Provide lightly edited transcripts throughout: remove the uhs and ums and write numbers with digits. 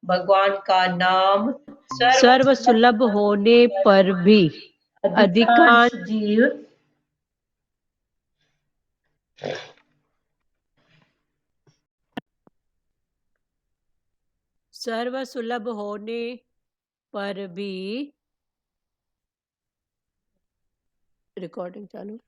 भगवान का नाम सर्व सर्व सुलभ होने पर भी अधिकांश अधिकांश जीव सर्व सुलभ होने पर भी रिकॉर्डिंग चालू।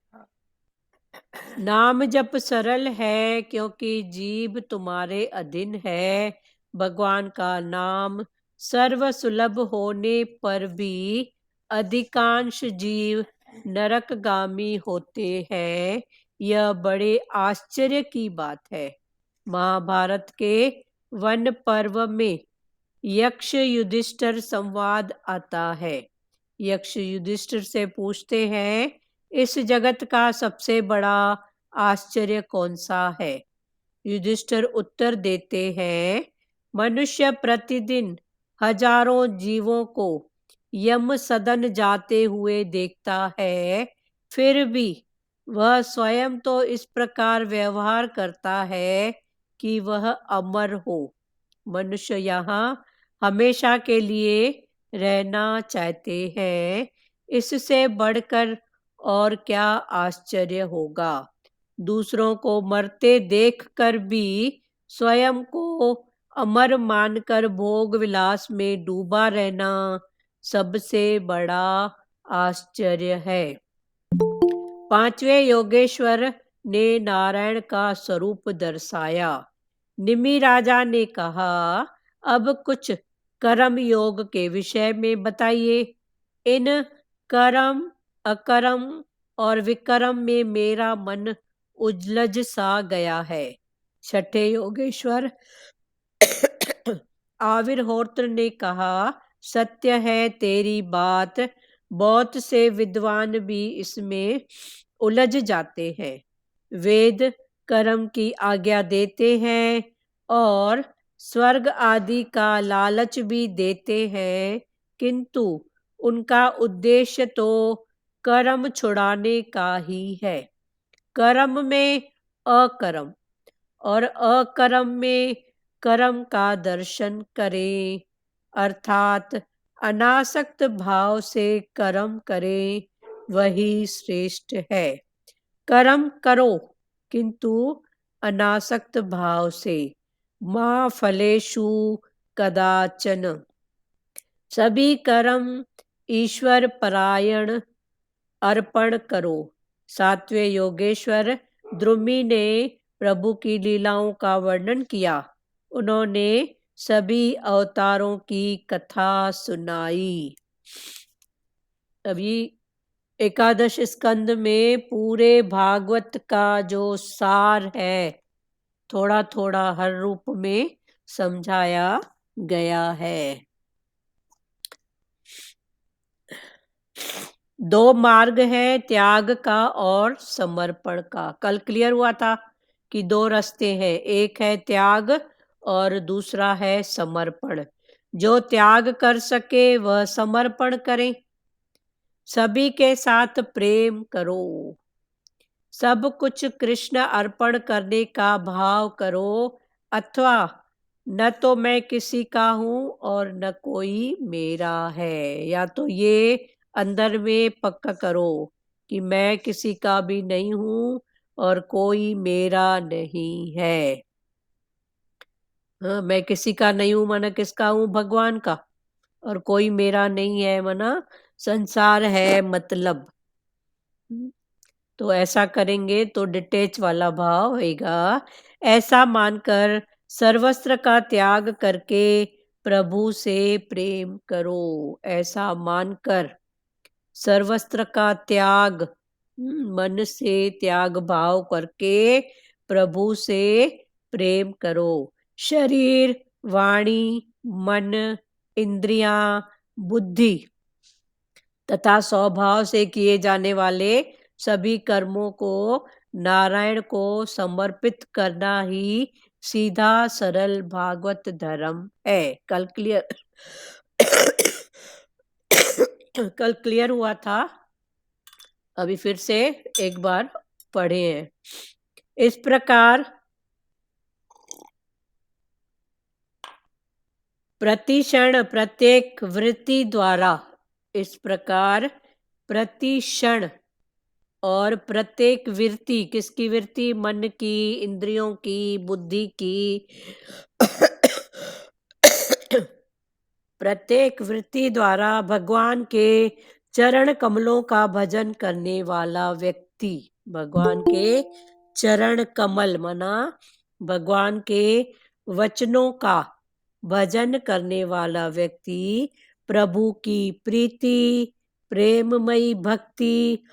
नाम जप सरल है क्योंकि जीव तुम्हारे अधीन है। भगवान का नाम सर्व सुलभ होने पर भी अधिकांश जीव नरकगामी होते हैं। यह बड़े आश्चर्य की बात है। महाभारत के वन पर्व में यक्ष युधिष्ठिर संवाद आता है। यक्ष युधिष्ठिर से पूछते हैं, इस जगत का सबसे बड़ा आश्चर्य कौन सा है? युधिष्ठिर उत्तर देते हैं, मनुष्य प्रतिदिन हजारों जीवों को यम सदन जाते हुए देखता है, फिर भी वह स्वयं तो इस प्रकार व्यवहार करता है कि वह अमर हो। मनुष्य यहाँ हमेशा के लिए रहना चाहते हैं। इससे बढ़कर और क्या आश्चर्य होगा? दूसरों को मरते देखकर भी स्वयं को अमर मानकर भोग विलास में डूबा रहना सबसे बड़ा आश्चर्य है। पांचवें योगेश्वर ने नारायण का स्वरूप दर्शाया। निमि राजा ने कहा, अब कुछ कर्म योग के विषय में बताइए। इन कर्म अकर्म और विकर्म में मेरा मन उलझ सा गया है। छठे योगेश्वर आविर्होत्र ने कहा, सत्य है तेरी बात, बहुत से विद्वान भी इसमें उलझ जाते हैं। वेद कर्म की आज्ञा देते हैं और स्वर्ग आदि का लालच भी देते हैं, किंतु उनका उद्देश्य तो कर्म छुड़ाने का ही है। कर्म में अकर्म और अकर्म में कर्म का दर्शन करें, अर्थात अनासक्त भाव से कर्म करें, वही श्रेष्ठ है। कर्म करो किंतु अनासक्त भाव से। माँ फलेषु कदाचन। सभी कर्म ईश्वर परायण अर्पण करो। सातवें योगेश्वर द्रुमि ने प्रभु की लीलाओं का वर्णन किया। उन्होंने सभी अवतारों की कथा सुनाई। अभी एकादश स्कंद में पूरे भागवत का जो सार है, थोड़ा थोड़ा हर रूप में समझाया गया है। दो मार्ग हैं, त्याग का और समर्पण का। कल क्लियर हुआ था कि दो रास्ते हैं, एक है त्याग और दूसरा है समर्पण। जो त्याग कर सके वह समर्पण करे। सभी के साथ प्रेम करो। सब कुछ कृष्ण अर्पण करने का भाव करो, अथवा न तो मैं किसी का हूं और न कोई मेरा है। या तो ये अंदर में पक्का करो कि मैं किसी का भी नहीं हूं और कोई मेरा नहीं है। हाँ, मैं किसी का नहीं हूं माना किसका हूं? भगवान का। और कोई मेरा नहीं है माना संसार है मतलब। तो ऐसा करेंगे तो डिटेच वाला भाव होगा। ऐसा मानकर सर्वस्त्र का त्याग करके प्रभु से प्रेम करो। ऐसा मानकर सर्वस्त्र का त्याग, मन से त्याग भाव करके प्रभु से प्रेम करो। शरीर, वाणी, मन, इंद्रियां, बुद्धि तथा स्वभाव से किए जाने वाले सभी कर्मों को नारायण को समर्पित करना ही सीधा सरल भागवत धर्म है। कल क्लियर कल क्लियर हुआ था, अभी फिर से एक बार पढ़े हैं। इस प्रकार प्रतिक्षण प्रत्येक वृत्ति द्वारा, इस प्रकार प्रतिक्षण और प्रत्येक वृत्ति, किसकी वृत्ति? मन की, इंद्रियों की, बुद्धि की। प्रत्येक वृत्ति द्वारा भगवान के चरण कमलों का भजन करने वाला व्यक्ति, भगवान के चरण कमल माना भगवान के वचनों का भजन करने वाला व्यक्ति प्रभु की प्रीति, प्रेममयी भक्ति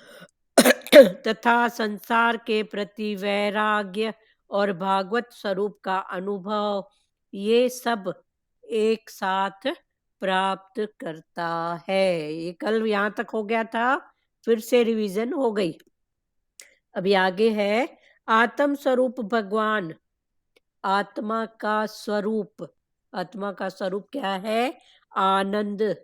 तथा संसार के प्रति वैराग्य और भागवत स्वरूप का अनुभव, ये सब एक साथ प्राप्त करता है। ये कल यहाँ तक हो गया था, फिर से रिवीजन हो गई। अभी आगे है आत्म स्वरूप भगवान। आत्मा का स्वरूप, आत्मा का स्वरूप क्या है? आनंद।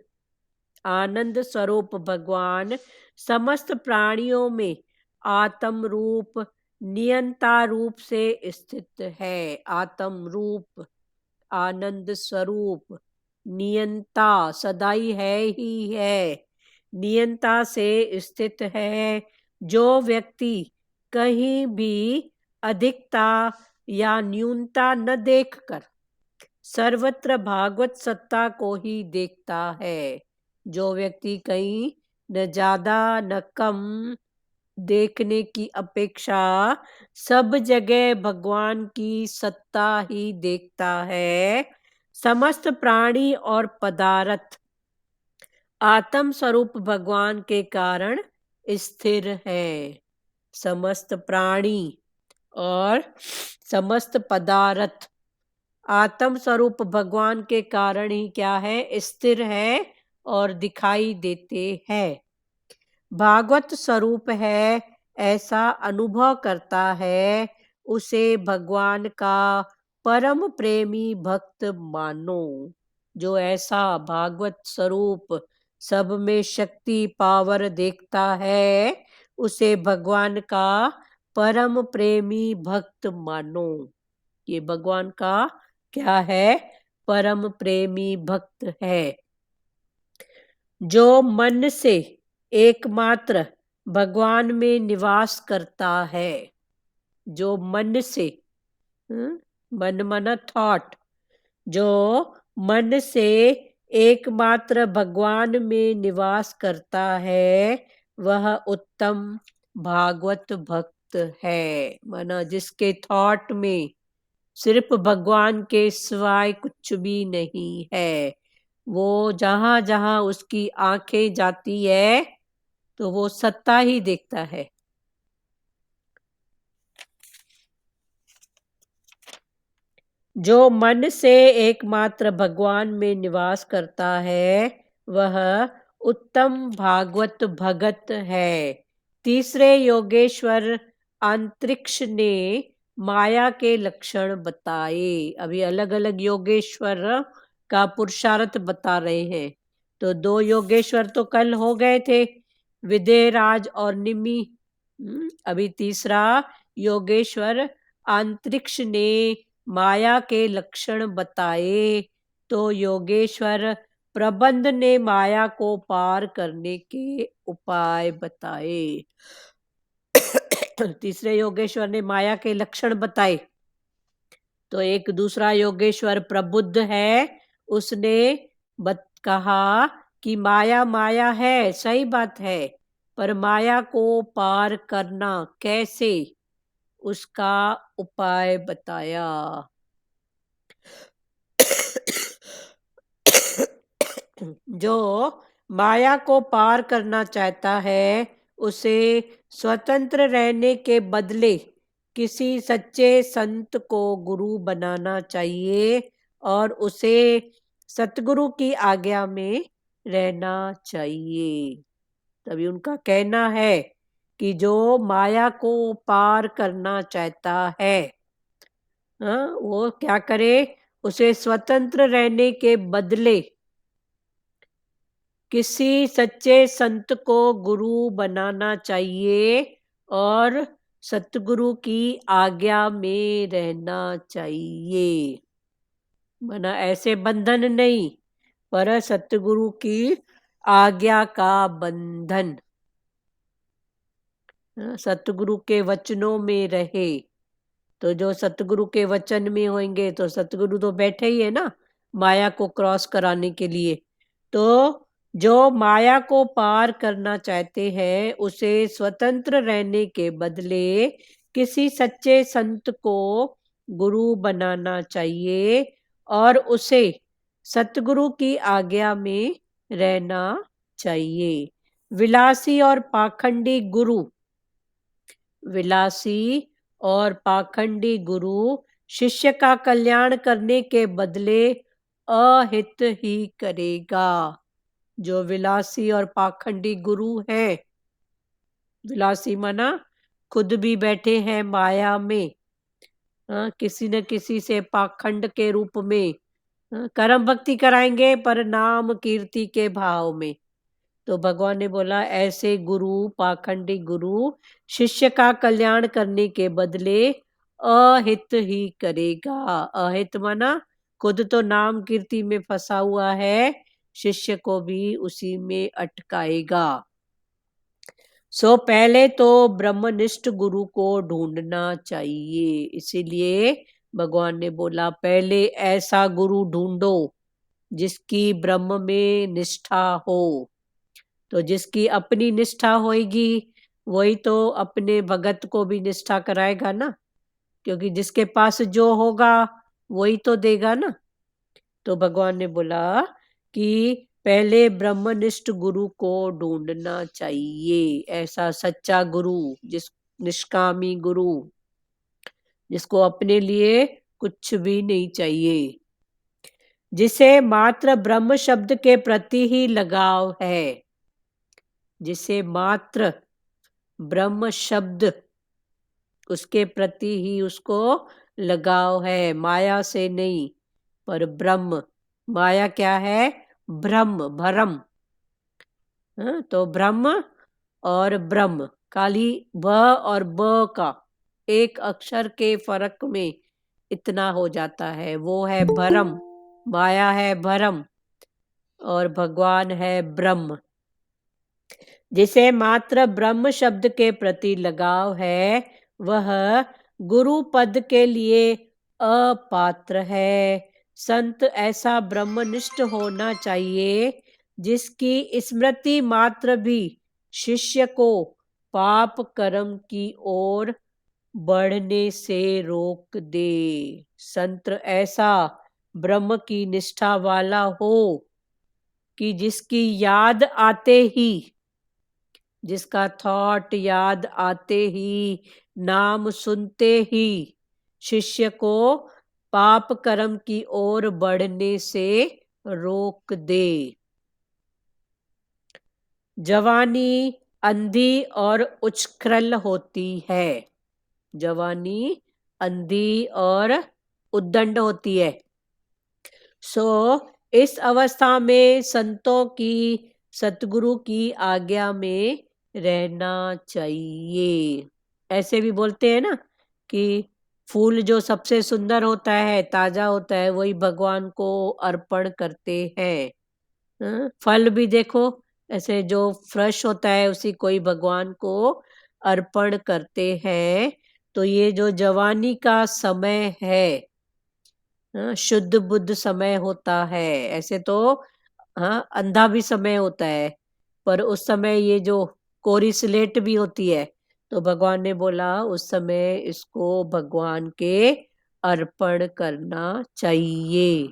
आनंद स्वरूप भगवान समस्त प्राणियों में आत्म रूप, नियंता रूप से स्थित है। आत्म रूप, आनंद स्वरूप, नियंता, सदाई है ही है, नियंता से स्थित है। जो व्यक्ति कहीं भी अधिकता या न्यूनता न देखकर सर्वत्र भागवत सत्ता को ही देखता है, जो व्यक्ति कहीं न ज्यादा न कम देखने की अपेक्षा सब जगह भगवान की सत्ता ही देखता है, समस्त प्राणी और पदार्थ आत्म स्वरूप भगवान के कारण स्थिर है। समस्त प्राणी और समस्त पदार्थ आत्म स्वरूप भगवान के कारण ही क्या है? स्थिर है और दिखाई देते हैं। भागवत स्वरूप है ऐसा अनुभव करता है, उसे भगवान का परम प्रेमी भक्त मानो। जो ऐसा भागवत स्वरूप सब में शक्ति पावर देखता है, उसे भगवान का परम प्रेमी भक्त मानो। ये भगवान का क्या है? परम प्रेमी भक्त है। जो मन से एकमात्र भगवान में निवास करता है, जो मन से, मन मन थॉट, जो मन से एकमात्र भगवान में निवास करता है, वह उत्तम भागवत भक्त है। माना जिसके थॉट में सिर्फ भगवान के सिवाय कुछ भी नहीं है, वो जहां जहां उसकी आंखें जाती है तो वो सत्ता ही देखता है। जो मन से एकमात्र भगवान में निवास करता है, वह उत्तम भागवत भगत है। तीसरे योगेश्वर अंतरिक्ष ने माया के लक्षण बताए। अभी अलग अलग योगेश्वर का पुरुषार्थ बता रहे हैं। तो 2 योगेश्वर तो कल हो गए थे, विदेराज और निमि। अभी तीसरा योगेश्वर अंतरिक्ष ने माया के लक्षण बताए। तो योगेश्वर प्रबंध ने माया को पार करने के उपाय बताए। तीसरे योगेश्वर ने माया के लक्षण बताए। तो एक दूसरा योगेश्वर प्रबुद्ध है, उसने कहा कि माया माया है, सही बात है, पर माया को पार करना कैसे, उसका उपाय बताया। जो माया को पार करना चाहता है, उसे स्वतंत्र रहने के बदले किसी सच्चे संत को गुरु बनाना चाहिए और उसे सतगुरु की आज्ञा में रहना चाहिए। तभी उनका कहना है कि जो माया को पार करना चाहता है, वो क्या करे? उसे स्वतंत्र रहने के बदले किसी सच्चे संत को गुरु बनाना चाहिए और सतगुरु की आज्ञा में रहना चाहिए। माना ऐसे बंधन नहीं, पर सतगुरु की आज्ञा का बंधन। सतगुरु के वचनों में रहे। तो जो सतगुरु के वचन में होंगे तो सतगुरु तो बैठे ही है ना माया को क्रॉस कराने के लिए। तो जो माया को पार करना चाहते हैं उसे स्वतंत्र रहने के बदले किसी सच्चे संत को गुरु बनाना चाहिए और उसे सतगुरु की आज्ञा में रहना चाहिए। विलासी और पाखंडी गुरु, विलासी और पाखंडी गुरु शिष्य का कल्याण करने के बदले अहित ही करेगा। जो विलासी और पाखंडी गुरु है, विलासी माना खुद भी बैठे हैं माया में, किसी न किसी से पाखंड के रूप में कर्म भक्ति कराएंगे पर नाम कीर्ति के भाव में। तो भगवान ने बोला ऐसे गुरु, पाखंडी गुरु शिष्य का कल्याण करने के बदले अहित ही करेगा। अहित माना खुद तो नाम कीर्ति में फंसा हुआ है, शिष्य को भी उसी में अटकाएगा। सो पहले तो ब्रह्मनिष्ठ गुरु को ढूंढना चाहिए। इसीलिए भगवान ने बोला पहले ऐसा गुरु ढूंढो जिसकी ब्रह्म में निष्ठा हो। तो जिसकी अपनी निष्ठा होगी वही तो अपने भगत को भी निष्ठा कराएगा ना, क्योंकि जिसके पास जो होगा वही तो देगा ना। तो भगवान ने बोला कि पहले ब्रह्मनिष्ठ गुरु को ढूंढना चाहिए, ऐसा सच्चा गुरु, जिस निष्कामी गुरु जिसको अपने लिए कुछ भी नहीं चाहिए, जिसे मात्र ब्रह्म शब्द के प्रति ही लगाव है, जिसे मात्र ब्रह्म शब्द उसके प्रति ही उसको लगाव है, माया से नहीं पर ब्रह्म। माया क्या है? ब्रह्म, भरम। तो ब्रह्म और ब्रह्म, खाली ब और ब का एक अक्षर के फर्क में इतना हो जाता है, वो है भरम। माया है भरम और भगवान है ब्रह्म। जिसे मात्र ब्रह्म शब्द के प्रति लगाव है वह गुरु पद के लिए अपात्र है। संत ऐसा ब्रह्मनिष्ठ होना चाहिए जिसकी स्मृति मात्र भी शिष्य को पाप कर्म की ओर बढ़ने से रोक दे। संत ऐसा ब्रह्म की निष्ठा वाला हो कि जिसकी याद आते ही, जिसका थॉट याद आते ही, नाम सुनते ही शिष्य को पाप कर्म की ओर बढ़ने से रोक दे। जवानी अंधी और उच्छृंखल होती है। जवानी अंधी और उद्दंड होती है। सो इस अवस्था में संतों की, सतगुरु की आज्ञा में रहना चाहिए। ऐसे भी बोलते हैं ना कि फूल जो सबसे सुंदर होता है, ताजा होता है, वही भगवान को अर्पण करते हैं। फल भी देखो ऐसे जो फ्रेश होता है उसी को ही भगवान को अर्पण करते हैं। तो ये जो जवानी का समय है, शुद्ध बुद्ध समय होता है। ऐसे तो अंधा भी समय होता है, पर उस समय ये जो कोरी स्लेट भी होती है, तो भगवान ने बोला उस समय इसको भगवान के अर्पण करना चाहिए।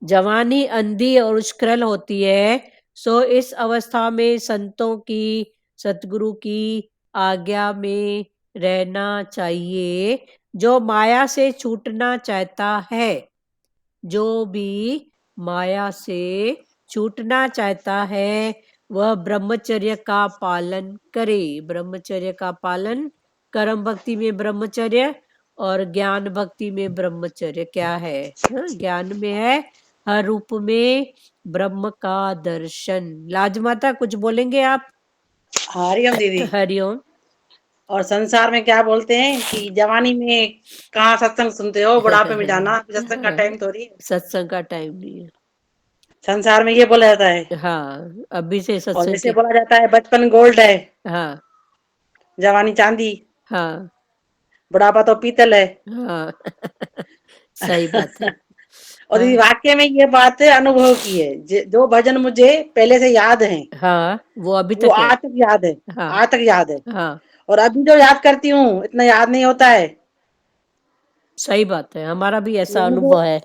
जवानी अंधी और उच्छृंखल होती है, सो इस अवस्था में संतों की, सतगुरु की आज्ञा में रहना चाहिए। जो माया से छूटना चाहता है, जो भी माया से छूटना चाहता है वह ब्रह्मचर्य का पालन करे। ब्रह्मचर्य का पालन, कर्म भक्ति में ब्रह्मचर्य और ज्ञान भक्ति में ब्रह्मचर्य क्या है? ज्ञान में है हर रूप में ब्रह्म का दर्शन। लाजमाता कुछ बोलेंगे आप? हरिओम दीदी। हरिओम। और संसार में क्या बोलते हैं कि जवानी में कहाँ सत्संग सुनते हो, बुढ़ापे में जाना, सत्संग का टाइम थोड़ी है। सत्संग का टाइम नहीं है। संसार में ये बोला जाता है। हाँ, अभी से और सत्संग जैसे की। बोला जाता है बचपन गोल्ड है, हाँ जवानी चांदी, हाँ बुढ़ापा तो पीतल है। हाँ सही बात है। और हाँ ये वाक्य में ये बात अनुभव की है। जो भजन मुझे पहले से याद हैं, हाँ, वो अभी वो तक है। आज तक याद है। हाँ आज तक याद है। हाँ, और अभी जो याद करती हूँ इतना याद नहीं होता है। सही बात है, हमारा भी वो ऐसा अनुभव अनुभव है।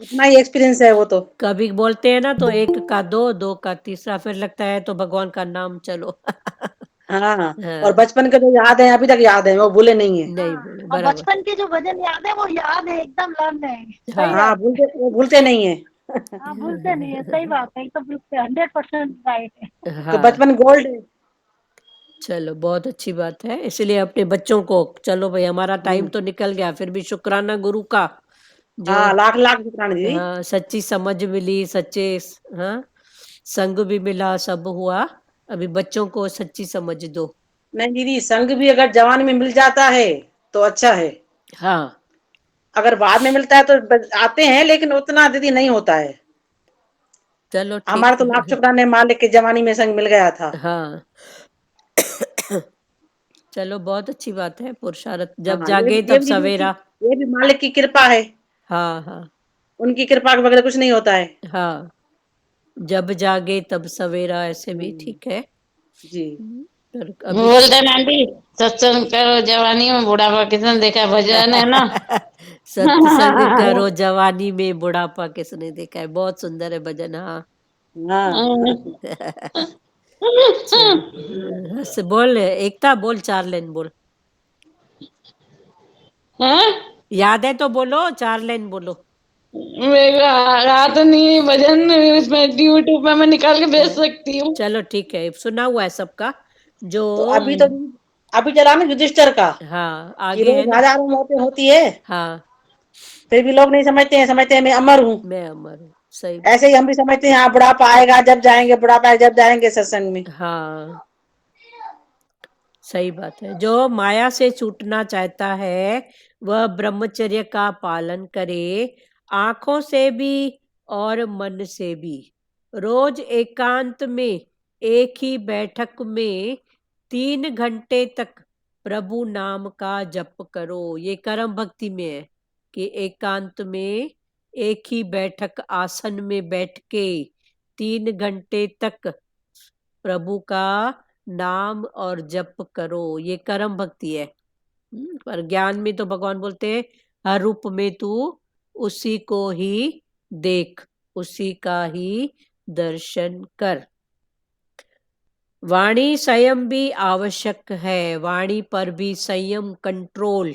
अपना ही एक्सपीरियंस है वो तो। कभी बोलते हैं ना तो एक का दो, दो का तीसरा, फिर लगता है तो भगवान का नाम चलो। हाँ। और हाँ, बचपन के जो याद है अभी तक याद है, वो भूले नहीं है। नहीं हाँ, बोले और बराबर। बचपन के जो भजन याद है वो याद है, एकदम लर्न है। सही हाँ हाँ, बात है। भूलते वो भूलते नहीं है। हाँ, भूलते नहीं है, सही बात है, एकदम बिल्कुल 100% राइट है। तो हाँ, बचपन गोल्ड है। चलो बहुत अच्छी बात है। इसलिए अपने बच्चों को, चलो भाई हमारा टाइम तो निकल गया, फिर भी शुक्राना गुरु का जो हाँ, लाख लाख शुक्राना दीदी। हाँ सच्ची समझ मिली, सच्चे हाँ संग भी मिला, सब हुआ। अभी बच्चों को सच्ची समझ दो। नहीं दीदी, संग भी अगर जवान में मिल जाता है तो अच्छा है। हाँ अगर बाद में मिलता है तो आते हैं, लेकिन उतना दीदी नहीं होता है। चलो हमारा ठीक तो लाख है। शुक्राने मालिक के जवानी में संग मिल गया था। हाँ चलो बहुत अच्छी बात है, पुरुषार्थ जब हाँ, जागे ये तब भी दीदी सवेरा। ये भी मालिक की कृपा है। हाँ हाँ उनकी कृपा के बगैर कुछ नहीं होता है। हाँ, जब जागे तब सवेरा, ऐसे भी हम्म, ठीक है। जी। पर अभी बोलते हैं आंटी, सत्संग करो जवानी में, बुढ़ापा किसने देखा, भजन है ना। सत्संग करो जवानी में, बुढ़ापा किसने देखा है, बहुत सुंदर है भजन। हाँ हाँ। हंस बोल, एकता बोल, 4 लाइन बोल। हाँ? याद है तो बोलो, 4 लाइन बोलो। मेरे को याद नहीं है भजन, इसमें यूट्यूब में मैं निकाल के भेज सकती हूँ। चलो ठीक है, सुना हुआ है सबका जो। तो अभी चला ना रजिस्टर का, हाँ कि आगे है रोज ना। हजारों मौतें होती है, हाँ फिर भी लोग नहीं समझते हैं, समझते हैं मैं अमर हूँ। मैं अमर हूँ, सही बात। ऐसे ही हम भी समझते हैं, हाँ बुढ़ापा आएगा जब जाएंगे, बुढ़ापा आएगा जब जाएंगे सत्संग में। हाँ सही बात है। जो माया से छूटना चाहता है वह ब्रह्मचर्य का पालन करे, आंखों से भी और मन से भी। रोज एकांत में एक ही बैठक में 3 घंटे तक प्रभु नाम का जप करो। ये कर्म भक्ति में है कि एकांत में एक ही बैठक आसन में बैठ के 3 घंटे तक प्रभु का नाम और जप करो। ये कर्म भक्ति है। पर ज्ञान में तो भगवान बोलते हैं हर रूप में तू उसी को ही देख, उसी का ही दर्शन कर। वाणी संयम भी आवश्यक है, वाणी पर भी संयम, कंट्रोल।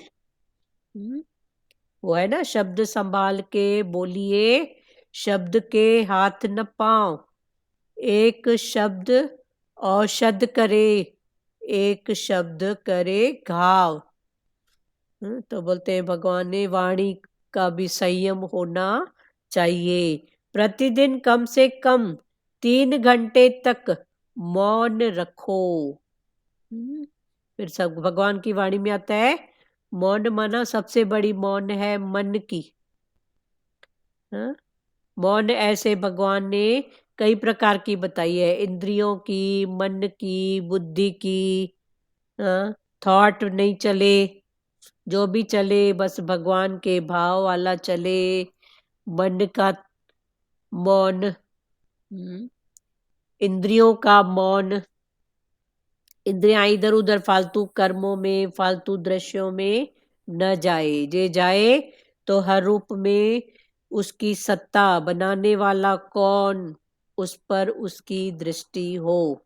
वो है ना, शब्द संभाल के बोलिए, शब्द के हाथ न पांव। एक शब्द औषध करे, एक शब्द करे घाव। तो बोलते हैं भगवान ने वाणी का भी संयम होना चाहिए। प्रतिदिन कम से कम 3 घंटे तक मौन रखो। फिर सब भगवान की वाणी में आता है, मौन माना सबसे बड़ी मौन है मन की। हाँ? मौन ऐसे भगवान ने कई प्रकार की बताई है, इंद्रियों की, मन की, बुद्धि की। थॉट नहीं चले, जो भी चले बस भगवान के भाव वाला चले। मन का मौन, इंद्रियों का मौन, इंद्रियां इधर उधर फालतू कर्मों में, फालतू दृश्यों में न जाए। जे जाए तो हर रूप में उसकी सत्ता, बनाने वाला कौन, उस पर उसकी दृष्टि हो।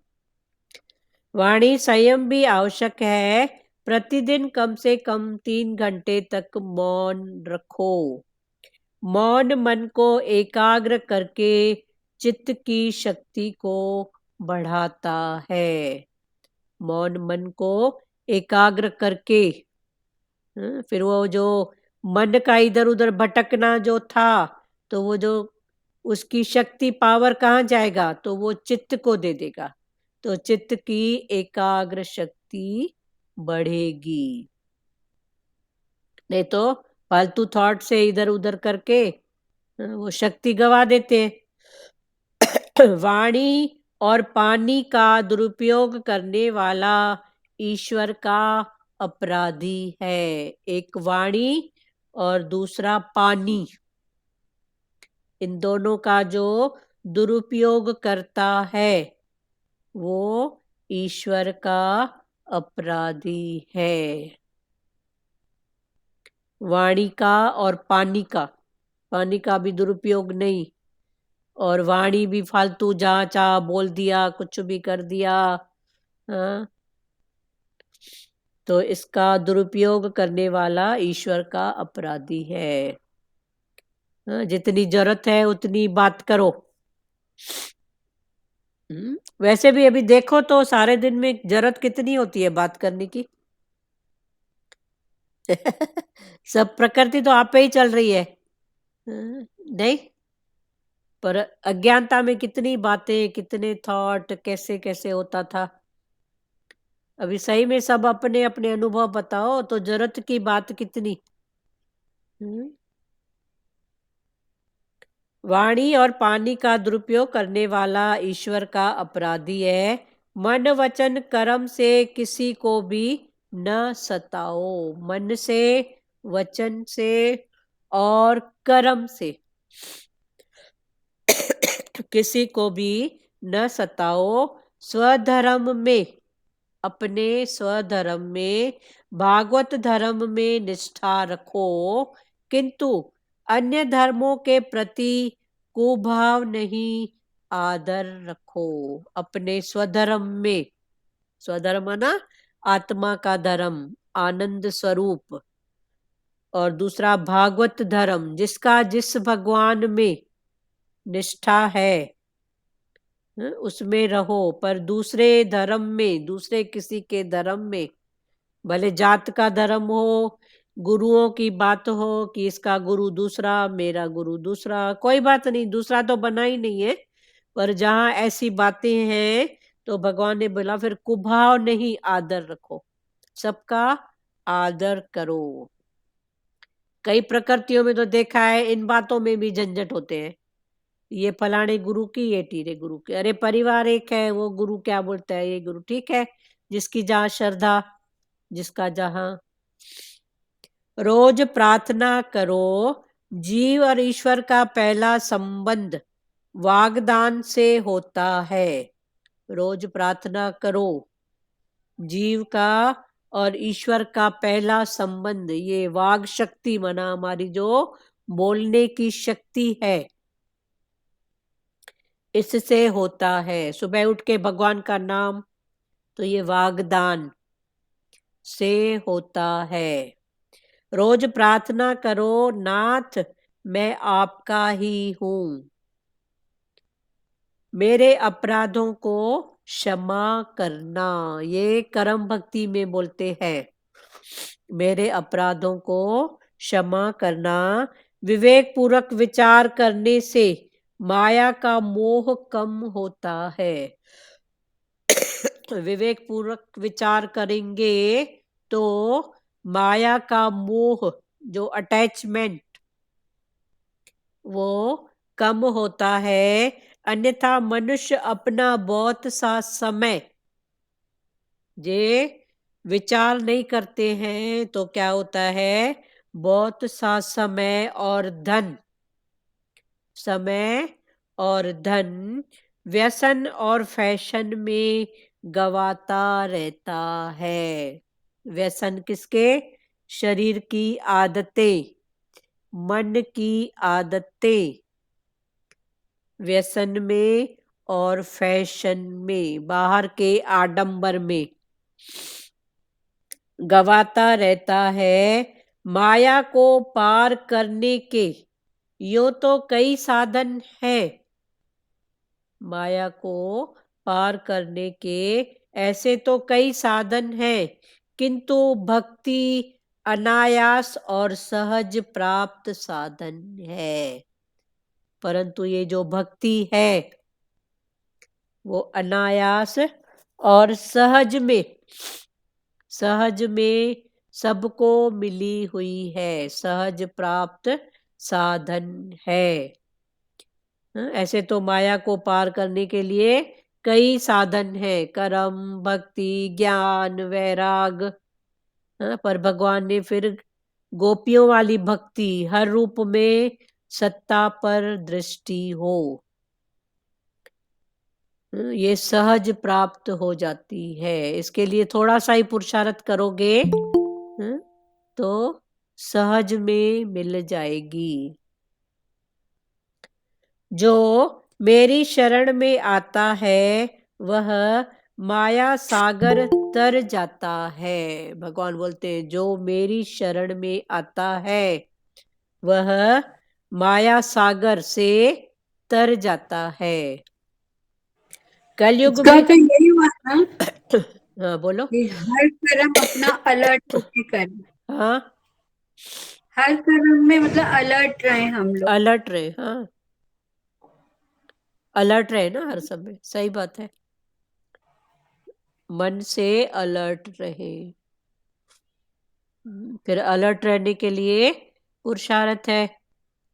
वाणी संयम भी आवश्यक है, प्रतिदिन कम से कम 3 घंटे तक मौन रखो। मौन मन को एकाग्र करके चित्त की शक्ति को बढ़ाता है। मौन मन को एकाग्र करके, फिर वो जो मन का इधर उधर भटकना जो था, तो वो जो उसकी शक्ति, पावर कहाँ जाएगा, तो वो चित्त को दे देगा। तो चित्त की एकाग्र शक्ति बढ़ेगी। नहीं तो फालतू थॉट से इधर उधर करके वो शक्ति गवा देते हैं। वाणी और पानी का दुरुपयोग करने वाला ईश्वर का अपराधी है। एक वाणी और दूसरा पानी, इन दोनों का जो दुरुपयोग करता है वो ईश्वर का अपराधी है। वाणी का और पानी का भी दुरुपयोग नहीं, और वाणी भी फालतू जहाँ चाह बोल दिया, कुछ भी कर दिया, हाँ, तो इसका दुरुपयोग करने वाला ईश्वर का अपराधी है। हाँ, जितनी जरूरत है उतनी बात करो। वैसे भी अभी देखो तो सारे दिन में जरूरत कितनी होती है बात करने की। सब प्रकृति तो आप पे ही चल रही है, नहीं? पर अज्ञानता में कितनी बातें, कितने थॉट, कैसे कैसे होता था। अभी सही में सब अपने अपने अनुभव बताओ तो जरूरत की बात कितनी। वाणी और पानी का दुरुपयोग करने वाला ईश्वर का अपराधी है। मन वचन कर्म से किसी को भी न सताओ। मन से, वचन से और कर्म से किसी को भी न सताओ। स्वधर्म में, अपने स्वधर्म में, भागवत धर्म में निष्ठा रखो, किंतु अन्य धर्मों के प्रति कुभाव नहीं, आदर रखो। अपने स्वधर्म में, स्वधर्म ना आत्मा का धर्म, आनंद स्वरूप, और दूसरा भागवत धर्म, जिसका जिस भगवान में निष्ठा है उसमें रहो। पर दूसरे धर्म में, दूसरे किसी के धर्म में, भले जात का धर्म हो, गुरुओं की बात हो कि इसका गुरु दूसरा, मेरा गुरु दूसरा, कोई बात नहीं, दूसरा तो बना ही नहीं है, पर जहां ऐसी बातें हैं तो भगवान ने बोला फिर कुभाव नहीं, आदर रखो, सबका आदर करो। कई प्रकृतियों में तो देखा है इन बातों में भी झंझट होते हैं। ये फलाने गुरु की, ये टीरे गुरु की, अरे परिवार एक है, वो गुरु क्या बोलता है, ये गुरु ठीक है, जिसकी जहां श्रद्धा, जिसका जहां। रोज प्रार्थना करो। जीव और ईश्वर का पहला संबंध वागदान से होता है। रोज प्रार्थना करो। जीव का और ईश्वर का पहला संबंध, ये वाग शक्ति माना हमारी जो बोलने की शक्ति है, इससे होता है। सुबह उठ के भगवान का नाम, तो ये वागदान से होता है। रोज प्रार्थना करो, नाथ मैं आपका ही हूं, मेरे अपराधों को क्षमा करना। ये कर्म भक्ति में बोलते हैं, मेरे अपराधों को क्षमा करना। विवेक पूर्वक विचार करने से माया का मोह कम होता है। विवेक पूर्वक विचार करेंगे तो माया का मोह, जो अटैचमेंट, वो कम होता है। अन्यथा मनुष्य अपना बहुत सा समय जे विचार नहीं करते हैं तो क्या होता है, बहुत सा समय और धन, समय और धन व्यसन और फैशन में गवाता रहता है। व्यसन किसके? शरीर की आदतें, मन की आदतें, व्यसन में और फैशन में, बाहर के आडंबर में गवाता रहता है। माया को पार करने के यो तो कई साधन हैं, माया को पार करने के ऐसे तो कई साधन हैं, किंतु भक्ति अनायास और सहज प्राप्त साधन है। परंतु ये जो भक्ति है वो अनायास और सहज में सहज में सबको मिली हुई है, सहज प्राप्त साधन है। ऐसे तो माया को पार करने के लिए कई साधन है, कर्म, भक्ति, ज्ञान, वैराग। पर भगवान ने फिर गोपियों वाली भक्ति, हर रूप में सत्ता पर दृष्टि हो, ये सहज प्राप्त हो जाती है। इसके लिए थोड़ा सा ही पुरुषार्थ करोगे तो सहज में मिल जाएगी। जो मेरी शरण में आता है वह माया सागर तर जाता है। भगवान बोलते हैं जो मेरी शरण में आता है वह माया सागर से तर जाता है। कलयुग इसका में तो यही हुआ ना हाँ बोलो। कि हर कर्म अपना अलर्ट होके करें, हाँ हर कर्म में मतलब अलर्ट रहे हम लोग। अलर्ट रहे, हाँ अलर्ट रहे ना हर समय, सही बात है। मन से अलर्ट रहे। फिर अलर्ट रहने के लिए पुरुषार्थ है,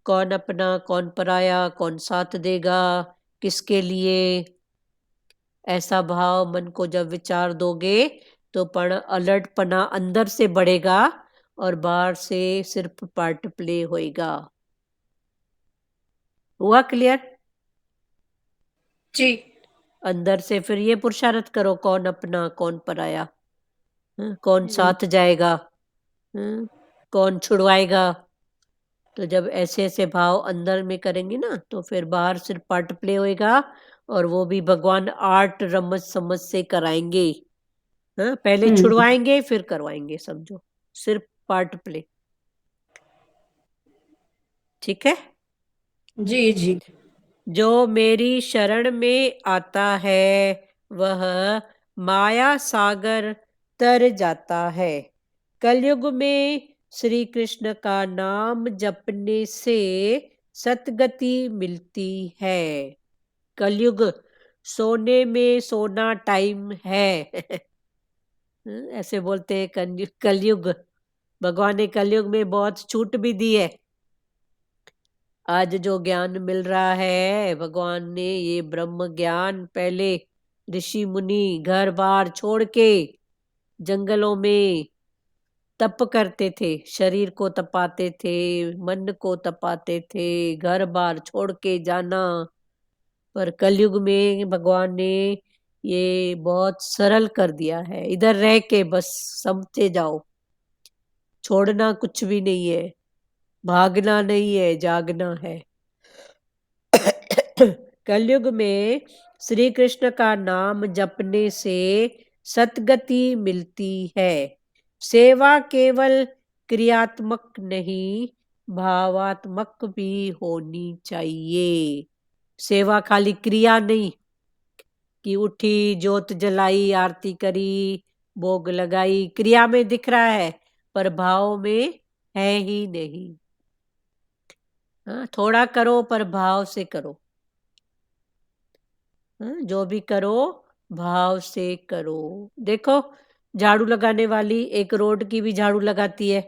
कौन अपना कौन पराया, कौन साथ देगा, किसके लिए। ऐसा भाव मन को जब विचार दोगे तो अलर्ट पना अंदर से बढ़ेगा और बाहर से सिर्फ पार्ट प्ले होएगा। हुआ क्लियर? जी अंदर से फिर ये पुरुषार्थ करो, कौन अपना कौन पराया, कौन साथ जाएगा, कौन छुड़वाएगा। तो जब ऐसे ऐसे भाव अंदर में करेंगे ना तो फिर बाहर सिर्फ पार्ट प्ले होएगा, और वो भी भगवान आर्ट रमज समझ से कराएंगे। पहले छुड़वाएंगे फिर करवाएंगे, समझो सिर्फ पार्ट प्ले। ठीक है। जी जी जो मेरी शरण में आता है वह माया सागर तर जाता है। कलयुग में श्री कृष्ण का नाम जपने से सतगति मिलती है। कलयुग सोने में सोना टाइम है। ऐसे बोलते हैं कलयुग। भगवान ने कलयुग में बहुत छूट भी दी है। आज जो ज्ञान मिल रहा है भगवान ने, ये ब्रह्म ज्ञान पहले ऋषि मुनि घर बार छोड़ के जंगलों में तप करते थे, शरीर को तपाते थे, मन को तपाते थे, घर बार छोड़ के जाना। पर कलयुग में भगवान ने ये बहुत सरल कर दिया है, इधर रह के बस समझते जाओ, छोड़ना कुछ भी नहीं है, भागना नहीं है, जागना है। कलयुग में श्री कृष्ण का नाम जपने से सतगति मिलती है। सेवा केवल क्रियात्मक नहीं, भावात्मक भी होनी चाहिए। सेवा खाली क्रिया नहीं कि उठी, जोत जलाई, आरती करी, भोग लगाई, क्रिया में दिख रहा है पर भाव में है ही नहीं। थोड़ा करो पर भाव से करो। जो भी करो भाव से करो। देखो झाड़ू लगाने वाली एक रोड की भी झाड़ू लगाती है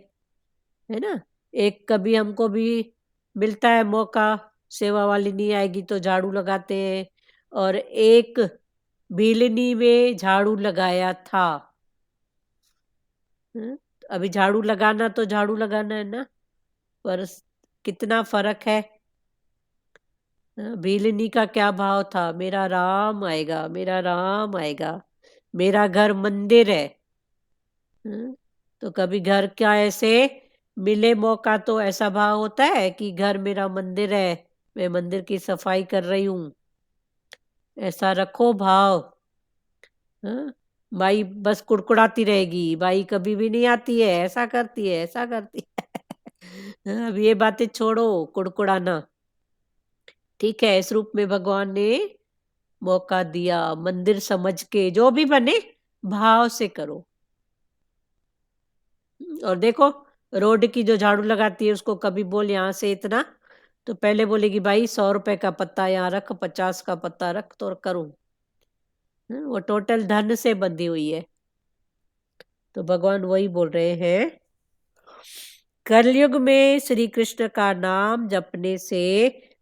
ना। एक कभी हमको भी मिलता है मौका, सेवा वाली नहीं आएगी तो झाड़ू लगाते हैं। और एक भीलनी में झाड़ू लगाया था। अभी झाड़ू लगाना तो झाड़ू लगाना है ना, पर कितना फर्क है। भीलनी का क्या भाव था, मेरा राम आएगा, मेरा राम आएगा, मेरा घर मंदिर है। तो कभी घर क्या ऐसे मिले मौका तो ऐसा भाव होता है कि घर मेरा मंदिर है, मैं मंदिर की सफाई कर रही हूँ, ऐसा रखो भाव। बाई बस कुड़कुड़ाती रहेगी, बाई कभी भी नहीं आती है, ऐसा करती है, ऐसा करती है। अब ये बातें छोड़ो, कुड़कुड़ाना। ठीक है, इस रूप में भगवान ने मौका दिया, मंदिर समझ के जो भी बने भाव से करो। और देखो रोड की जो झाड़ू लगाती है उसको कभी बोल यहाँ से इतना, तो पहले बोलेगी भाई 100 रुपए का पत्ता यहाँ रख, 50 का पत्ता रख तो करूं। वो टोटल धन से बंधी हुई है। तो भगवान वही बोल रहे हैं, कलयुग में श्री कृष्ण का नाम जपने से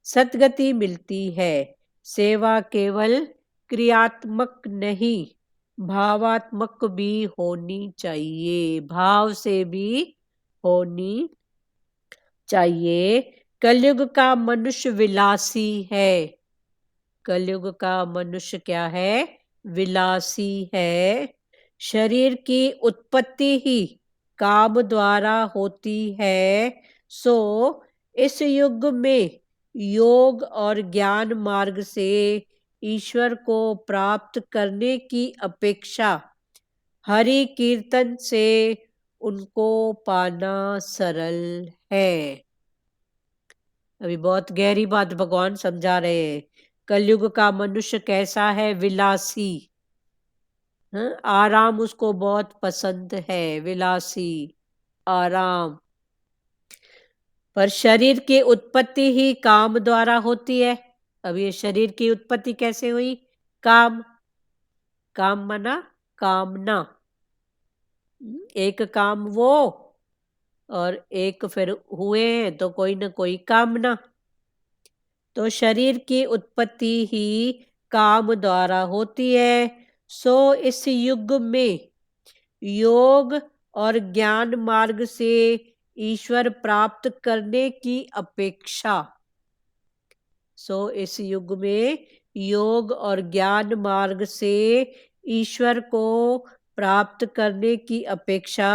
सद्गति मिलती है। सेवा केवल क्रियात्मक नहीं, भावात्मक भी होनी चाहिए, भाव से भी होनी चाहिए। कलयुग का मनुष्य विलासी है। कलयुग का मनुष्य क्या है? विलासी है। शरीर की उत्पत्ति ही काम द्वारा होती है। सो इस युग में योग और ज्ञान मार्ग से ईश्वर को प्राप्त करने की अपेक्षा हरि कीर्तन से उनको पाना सरल है। अभी बहुत गहरी बात भगवान समझा रहे हैं। कलयुग का मनुष्य कैसा है? विलासी। आराम उसको बहुत पसंद है, विलासी आराम। पर शरीर की उत्पत्ति ही काम द्वारा होती है। अब ये शरीर की उत्पत्ति कैसे हुई? काम। काम माना कामना। एक काम वो और एक फिर हुए हैं तो कोई ना कोई कामना। तो शरीर की उत्पत्ति ही काम द्वारा होती है। सो इस युग में योग और ज्ञान मार्ग से ईश्वर प्राप्त करने की अपेक्षा, इस युग में योग और ज्ञान मार्ग से ईश्वर को प्राप्त करने की अपेक्षा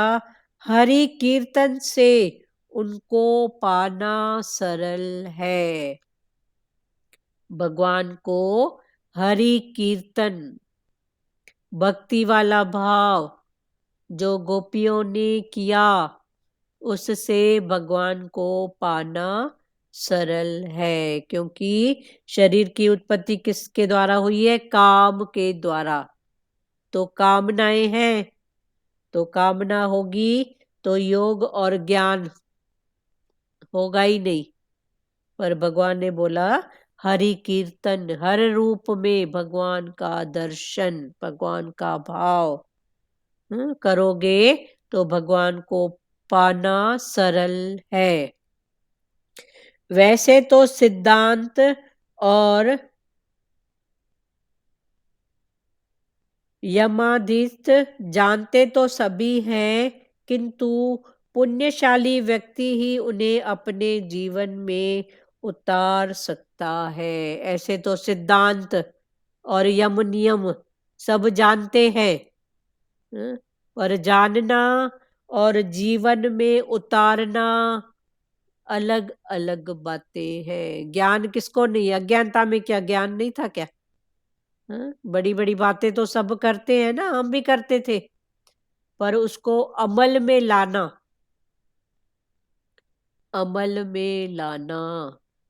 हरि कीर्तन से उनको पाना सरल है। भगवान को हरि कीर्तन, भक्ति वाला भाव जो गोपियों ने किया, उससे भगवान को पाना सरल है। क्योंकि शरीर की उत्पत्ति किसके द्वारा हुई है? काम के द्वारा। तो कामनाएं हैं, तो कामना होगी तो योग और ज्ञान होगा ही नहीं। पर भगवान ने बोला हरि कीर्तन, हर रूप में भगवान का दर्शन, भगवान का भाव करोगे तो भगवान को पाना सरल है। वैसे तो सिद्धांत और यमादित जानते तो सभी हैं, किंतु पुण्यशाली व्यक्ति ही उन्हें अपने जीवन में उतार सकता है। ऐसे तो सिद्धांत और यम नियम सब जानते हैं, पर जानना और जीवन में उतारना अलग अलग बातें हैं। ज्ञान किसको नहीं? अज्ञानता में क्या ज्ञान नहीं था क्या? बड़ी बड़ी बातें तो सब करते हैं ना, हम भी करते थे, पर उसको अमल में लाना, अमल में लाना,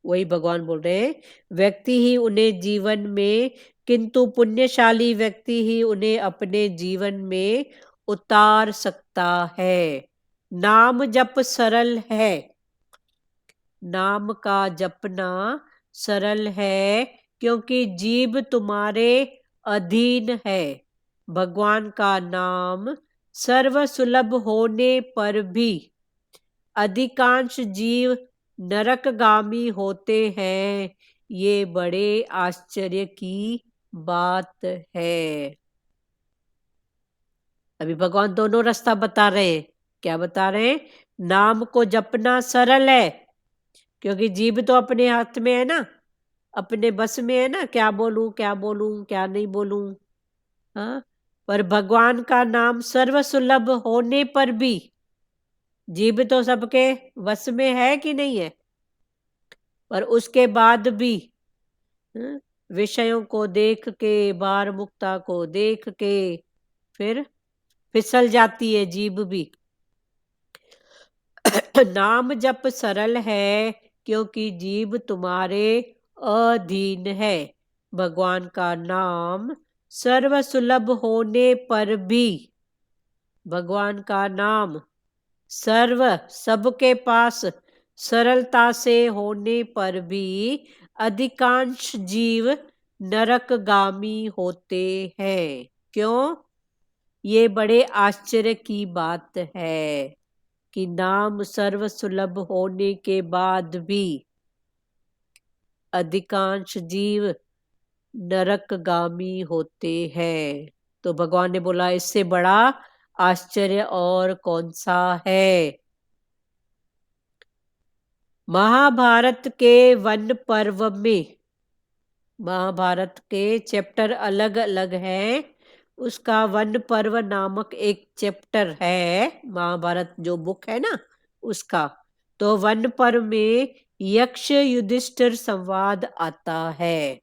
वही भगवान बोल रहे हैं, व्यक्ति ही उन्हें जीवन में, किंतु पुण्यशाली व्यक्ति ही उन्हें अपने जीवन में उतार सकता है। नाम जप सरल है, नाम का जपना सरल है, क्योंकि जीव तुम्हारे अधीन है। भगवान का नाम सर्वसुलभ होने पर भी अधिकांश जीव नरकगामी होते हैं। ये बड़े आश्चर्य की बात है। अभी भगवान दोनों रास्ता बता रहे हैं। क्या बता रहे हैं? नाम को जपना सरल है, क्योंकि जीव तो अपने हाथ में है ना, अपने बस में है ना, क्या बोलूं क्या बोलूं क्या नहीं बोलूं। हाँ, पर भगवान का नाम सर्वसुलभ होने पर भी जीव तो सबके वश में है कि नहीं है, पर उसके बाद भी विषयों को देख के, बार मुक्ता को देख के फिर फिसल जाती है जीव भी। नाम जप सरल है, क्योंकि जीव तुम्हारे अधीन है। भगवान का नाम सर्वसुलभ होने पर भी, भगवान का नाम सर्व सबके पास सरलता से होने पर भी अधिकांश जीव नरकगामी होते हैं। क्यों? ये बड़े आश्चर्य की बात है कि नाम सर्व सुलभ होने के बाद भी अधिकांश जीव नरकगामी होते हैं। तो भगवान ने बोला इससे बड़ा आश्चर्य और कौन सा है। महाभारत के वन पर्व में, महाभारत के चैप्टर अलग अलग हैं, उसका वन पर्व नामक एक चैप्टर है, महाभारत जो बुक है ना उसका। तो वन पर्व में यक्ष युधिष्ठिर संवाद आता है।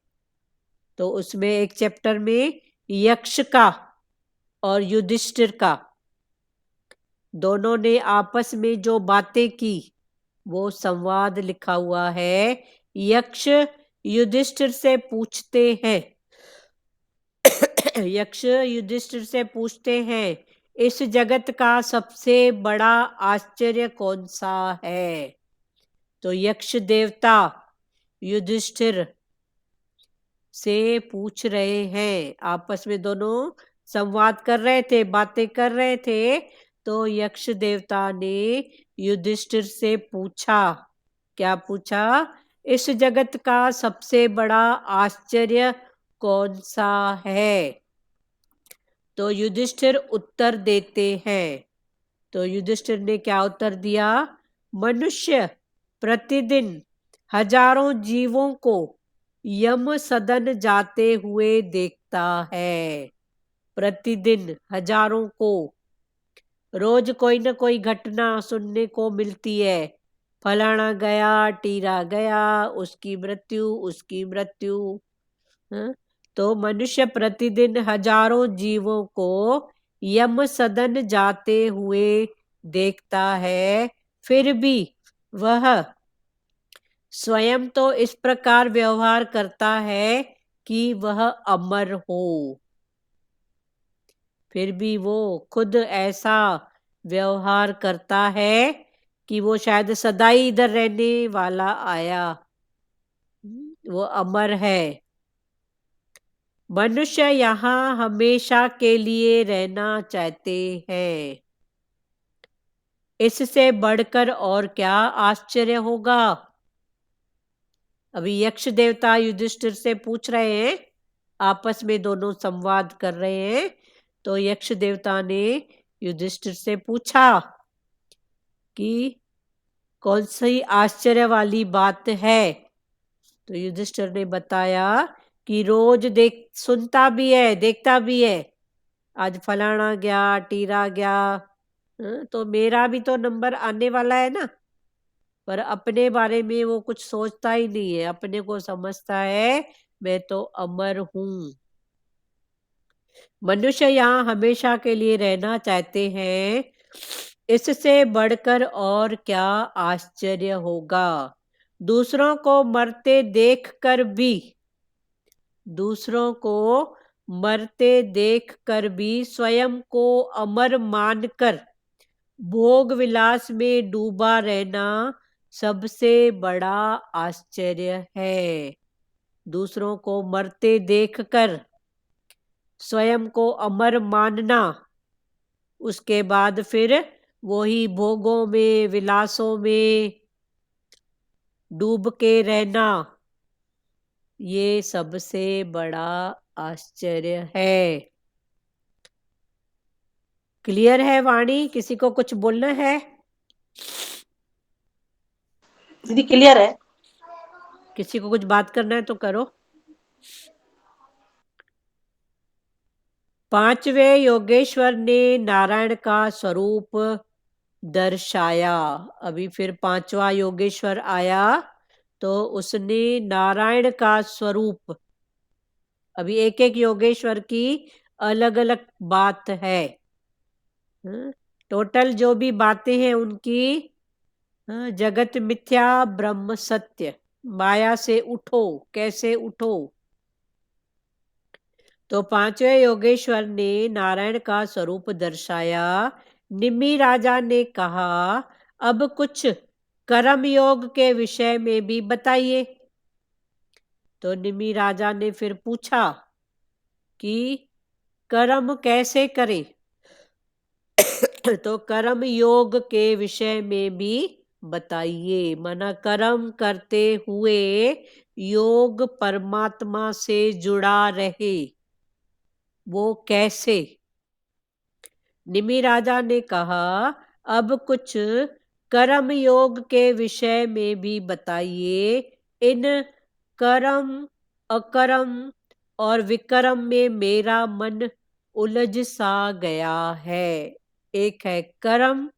तो उसमें एक चैप्टर में यक्ष का और युधिष्ठिर का दोनों ने आपस में जो बातें की वो संवाद लिखा हुआ है। यक्ष युधिष्ठिर से पूछते हैं यक्ष युधिष्ठिर से पूछते हैं इस जगत का सबसे बड़ा आश्चर्य कौन सा है। तो यक्ष देवता युधिष्ठिर से पूछ रहे हैं, आपस में दोनों संवाद कर रहे थे, बातें कर रहे थे। तो यक्ष देवता ने युधिष्ठिर से पूछा, क्या पूछा, इस जगत का सबसे बड़ा आश्चर्य कौन सा है। तो युधिष्ठिर उत्तर देते हैं। तो युधिष्ठिर ने क्या उत्तर दिया, मनुष्य प्रतिदिन हजारों जीवों को यम सदन जाते हुए देखता है। प्रतिदिन हजारों को, रोज कोई न कोई घटना सुनने को मिलती है, फलाना गया, टीरा गया, उसकी मृत्यु, उसकी मृत्यु। तो मनुष्य प्रतिदिन हजारों जीवों को यम सदन जाते हुए देखता है, फिर भी वह स्वयं तो इस प्रकार व्यवहार करता है कि वह अमर हो। फिर भी वो खुद ऐसा व्यवहार करता है कि वो शायद सदा ही इधर रहने वाला आया, वो अमर है। मनुष्य यहाँ हमेशा के लिए रहना चाहते हैं, इससे बढ़कर और क्या आश्चर्य होगा। अभी यक्ष देवता युधिष्ठिर से पूछ रहे हैं, आपस में दोनों संवाद कर रहे हैं। तो यक्ष देवता ने युधिष्ठिर से पूछा कि कौन सी आश्चर्य वाली बात है। तो युधिष्ठिर ने बताया कि रोज सुनता भी है, देखता भी है, आज फलाना गया, टीरा गया, तो मेरा भी तो नंबर आने वाला है ना। पर अपने बारे में वो कुछ सोचता ही नहीं है, अपने को समझता है मैं तो अमर हूं। मनुष्य यहाँ हमेशा के लिए रहना चाहते हैं, इससे बढ़कर और क्या आश्चर्य होगा। दूसरों को मरते देखकर भी, दूसरों को मरते देखकर भी स्वयं को अमर मानकर भोग विलास में डूबा रहना सबसे बड़ा आश्चर्य है। दूसरों को मरते देखकर स्वयं को अमर मानना, उसके बाद फिर वही भोगों में, विलासों में डूब के रहना, ये सबसे बड़ा आश्चर्य है। क्लियर है वाणी? किसी को कुछ बोलना है? दीदी क्लियर है। किसी को कुछ बात करना है तो करो। पांचवें योगेश्वर ने नारायण का स्वरूप दर्शाया। अभी फिर पांचवा योगेश्वर आया तो उसने नारायण का स्वरूप, अभी एक एक योगेश्वर की अलग अलग बात है, टोटल जो भी बातें हैं उनकी, जगत मिथ्या ब्रह्म सत्य, माया से उठो, कैसे उठो। तो पांचवें योगेश्वर ने नारायण का स्वरूप दर्शाया। निमि राजा ने कहा अब कुछ कर्म योग के विषय में भी बताइए। तो निमि राजा ने फिर पूछा कि कर्म कैसे करें, तो कर्म योग के विषय में भी बताइए। माना कर्म करते हुए योग परमात्मा से जुड़ा रहे, वो कैसे? निमि राजा ने कहा, अब कुछ कर्म योग के विषय में भी बताइए। इन कर्म अकर्म और विकर्म में मेरा मन उलझ सा गया है। एक है कर्म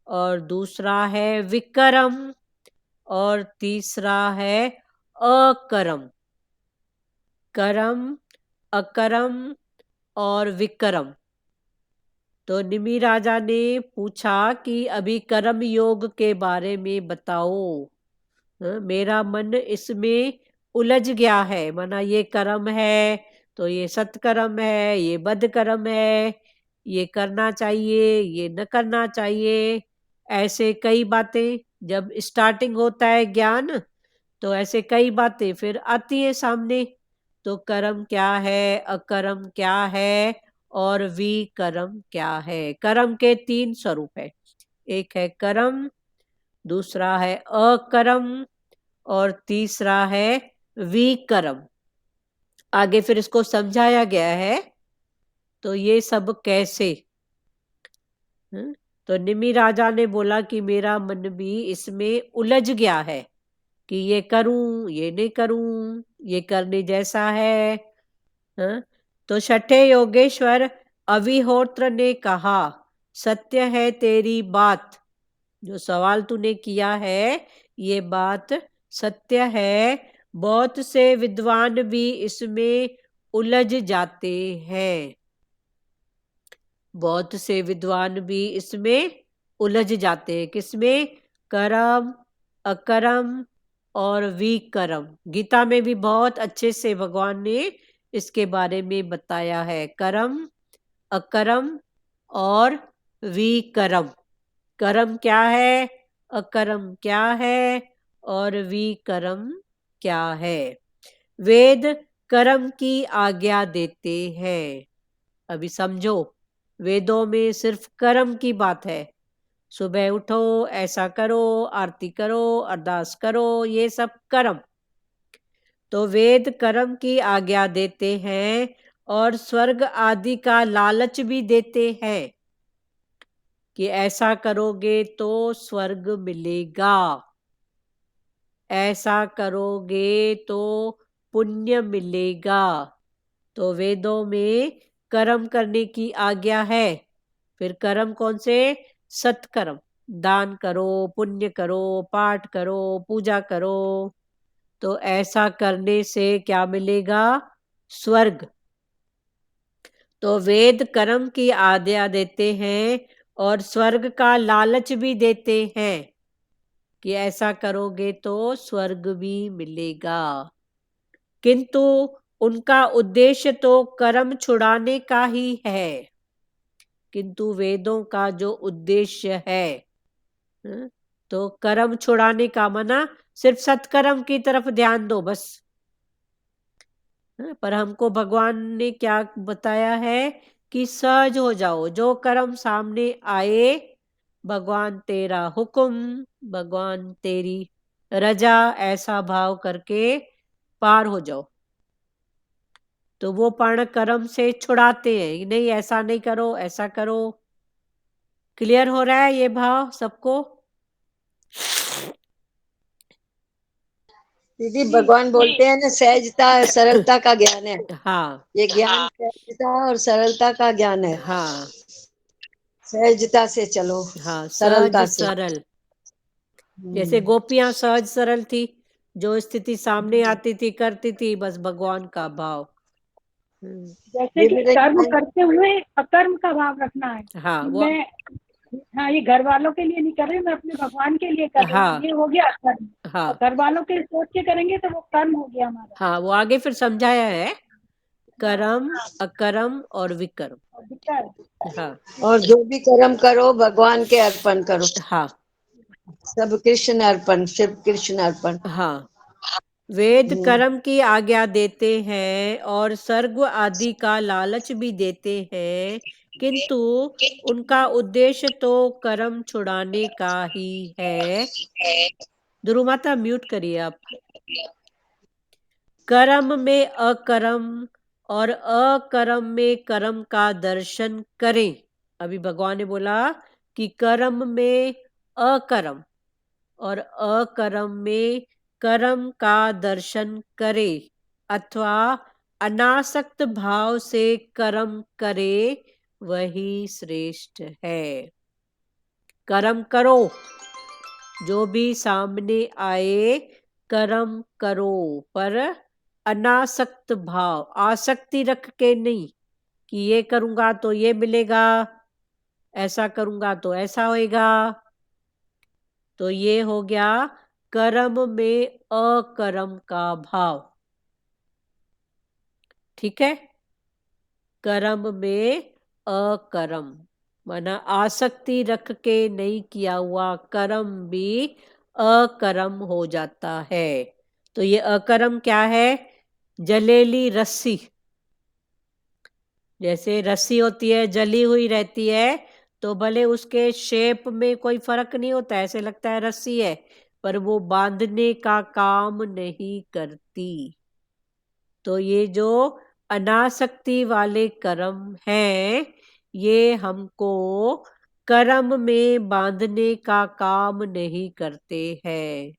और दूसरा है विकर्म और तीसरा है अकर्म। कर्म अकर्म और विकर्म। तो निमि राजा ने पूछा कि अभी कर्म योग के बारे में बताओ। मेरा मन इसमें उलझ गया है। माना ये कर्म है तो ये सत्कर्म है, ये बद कर्म है, ये करना चाहिए, ये न करना चाहिए। ऐसे कई बातें जब स्टार्टिंग होता है ज्ञान, तो ऐसे कई बातें फिर आती है सामने। तो कर्म क्या है, अकर्म क्या है और विकर्म क्या है। कर्म के 3 स्वरूप है। एक है कर्म, दूसरा है अकर्म और तीसरा है विकर्म। आगे फिर इसको समझाया गया है। तो ये सब कैसे? तो निमि राजा ने बोला कि मेरा मन भी इसमें उलझ गया है कि ये करूं, ये नहीं करूं, ये करने जैसा है। तो छठे योगेश्वर अविहोत्र ने कहा, सत्य है तेरी बात। जो सवाल तूने किया है ये बात सत्य है। बहुत से विद्वान भी इसमें उलझ जाते हैं। बहुत से विद्वान भी इसमें उलझ जाते हैं। किसमें? कर्म अकर्म और विकर्म। गीता में भी बहुत अच्छे से भगवान ने इसके बारे में बताया है। कर्म अकर्म और विकर्म। कर्म क्या है, अकर्म क्या है और विकर्म क्या है। वेद कर्म की आज्ञा देते हैं। अभी समझो, वेदों में सिर्फ कर्म की बात है। सुबह उठो, ऐसा करो, आरती करो, अरदास करो, ये सब कर्म। तो वेद कर्म की आज्ञा देते हैं और स्वर्ग आदि का लालच भी देते हैं कि ऐसा करोगे तो स्वर्ग मिलेगा, ऐसा करोगे तो पुण्य मिलेगा। तो वेदों में कर्म करने की आज्ञा है। फिर कर्म कौन से? सत्कर्म। दान करो, पुण्य करो, पाठ करो, पूजा करो। तो ऐसा करने से क्या मिलेगा? स्वर्ग। तो वेद कर्म की आज्ञा देते हैं और स्वर्ग का लालच भी देते हैं कि ऐसा करोगे तो स्वर्ग भी मिलेगा। किंतु उनका उद्देश्य तो कर्म छुड़ाने का ही है। किंतु वेदों का जो उद्देश्य है, तो कर्म छुड़ाने का मना सिर्फ सत्कर्म की तरफ ध्यान दो बस। पर हमको भगवान ने क्या बताया है कि सहज हो जाओ। जो कर्म सामने आए, भगवान तेरा हुक्म, भगवान तेरी रजा, ऐसा भाव करके पार हो जाओ। तो वो पर्ण कर्म से छुड़ाते हैं। नहीं ऐसा नहीं करो, ऐसा करो। क्लियर हो रहा है ये भाव सबको? दीदी भगवान बोलते हैं ना, सहजता सरलता का ज्ञान है। हाँ ये ज्ञान सहजता और सरलता का ज्ञान है। हाँ सहजता से चलो, हाँ, सहज सरलता से। सरल। जैसे गोपियां सहज सरल थी, जो स्थिति सामने आती थी करती थी, बस भगवान का भाव। जैसे कि कर्म करते हुए अकर्म का भाव रखना है। हाँ वो मैं ये घर वालों के लिए नहीं कर रही, मैं अपने भगवान के लिए कर रही हाँ। हूँ। ये हो गया कर्म। हाँ और घर वालों के सोच के करेंगे तो वो कर्म हो गया हमारा। हाँ, वो आगे फिर समझाया है, कर्म अकर्म और विकर्म। हाँ और जो भी कर्म करो भगवान के अर्पण करो। हाँ सब कृष्ण अर्पण, शिव कृष्ण अर्पण। हाँ। वेद कर्म की आज्ञा देते हैं और स्वर्ग आदि का लालच भी देते हैं किंतु उनका उद्देश्य तो कर्म छुड़ाने का ही है। ध्रुव माता म्यूट करिए आप। कर्म में अकर्म और अकर्म में कर्म का दर्शन करें। अभी भगवान ने बोला कि कर्म में अकर्म और अकर्म में कर्म का दर्शन करे अथवा अनासक्त भाव से कर्म करे, वही श्रेष्ठ है। कर्म करो, जो भी सामने आए कर्म करो, पर अनासक्त भाव, आसक्ति रख के नहीं कि ये करूंगा तो ये मिलेगा, ऐसा करूंगा तो ऐसा होएगा। तो ये हो गया कर्म में अकर्म का भाव। ठीक है, कर्म में अकर्म माना आसक्ति रख के नहीं किया हुआ कर्म भी अकर्म हो जाता है। तो ये अकर्म क्या है? जलेली रस्सी, जैसे रस्सी होती है जली हुई रहती है, तो भले उसके शेप में कोई फर्क नहीं होता, ऐसे लगता है रस्सी है, पर वो बांधने का काम नहीं करती। तो ये जो अनासक्ति वाले कर्म हैं, ये हमको कर्म में बांधने का काम नहीं करते हैं।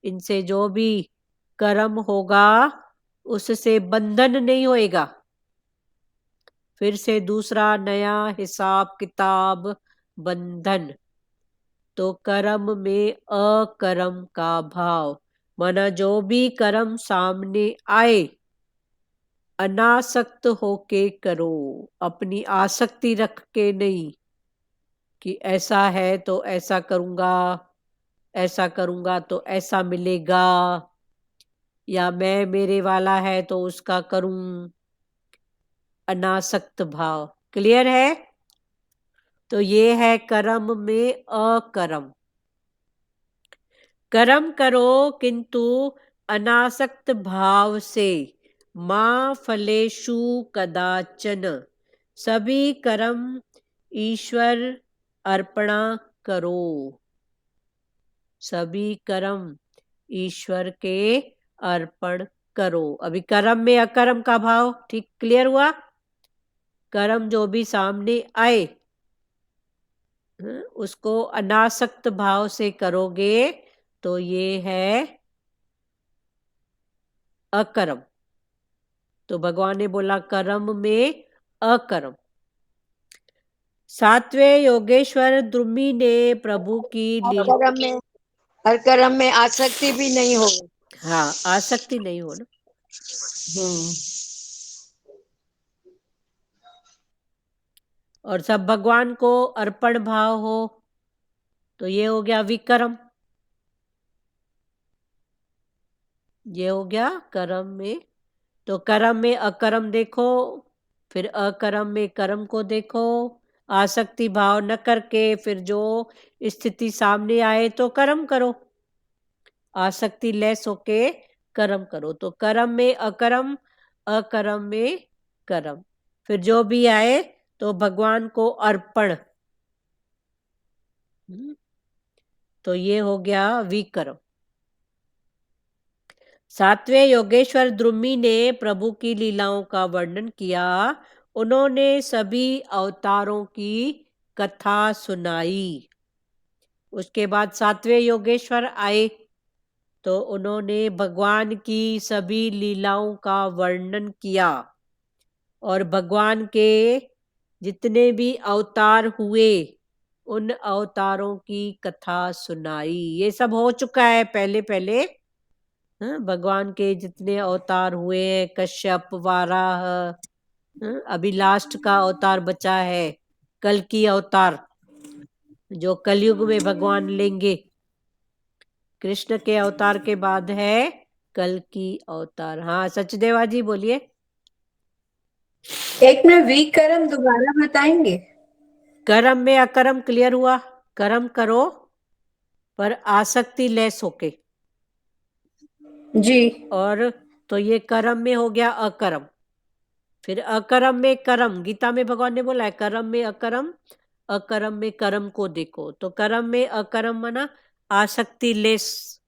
इनसे जो भी कर्म होगा उससे बंधन नहीं होएगा, फिर से दूसरा नया हिसाब किताब, बंधन। तो कर्म में अकर्म का भाव माना जो भी कर्म सामने आए अनासक्त होके करो, अपनी आसक्ति रख के नहीं कि ऐसा है तो ऐसा करूंगा, ऐसा करूंगा तो ऐसा मिलेगा, या मैं मेरे वाला है तो उसका करूं। अनासक्त भाव क्लियर है? तो ये है कर्म में अकर्म। कर्म करो किंतु अनासक्त भाव से, मां फलेषु कदाचन, सभी कर्म ईश्वर अर्पणा करो। सभी कर्म ईश्वर के अर्पण करो। अभी कर्म में अकर्म का भाव ठीक क्लियर हुआ? कर्म जो भी सामने आए उसको अनासक्त भाव से करोगे तो ये है अकर्म। तो भगवान ने बोला कर्म में अकर्म। सातवें योगेश्वर द्रुमी ने प्रभु की हर कर्म में आसक्ति भी नहीं हो। हाँ, आसक्ति नहीं हो ना। और सब भगवान को अर्पण भाव हो, तो ये हो गया विक्रम। ये हो गया कर्म में। तो कर्म में अकर्म देखो, फिर अकर्म में कर्म को देखो, आसक्ति भाव न करके फिर जो स्थिति सामने आए तो कर्म करो, आसक्ति लेस होके कर्म करो। तो कर्म में अकर्म, अकर्म में कर्म, फिर जो भी आए तो भगवान को अर्पण। तो ये हो गया विक्रम। सातवें योगेश्वर द्रुमी ने प्रभु की लीलाओं का वर्णन किया। उन्होंने सभी अवतारों की कथा सुनाई। उसके बाद सातवें योगेश्वर आए तो उन्होंने भगवान की सभी लीलाओं का वर्णन किया और भगवान के जितने भी अवतार हुए उन अवतारों की कथा सुनाई। ये सब हो चुका है पहले पहले। भगवान के जितने अवतार हुए हैं, कश्यप, वाराह, अभी लास्ट का अवतार बचा है कल की अवतार, जो कलयुग में भगवान लेंगे। कृष्ण के अवतार के बाद है कल की अवतार। हाँ सचदेवा जी बोलिए। एक में विकर्म दोबारा बताएंगे? कर्म में अकर्म क्लियर हुआ। कर्म करो पर आसक्ति लेस होके जी। और तो ये कर्म में हो गया अकर्म। फिर अकरम में करम, गीता में भगवान ने बोला है करम में अकरम, अकरम में करम को देखो। तो करम में अकरम मना आसक्ति लेस,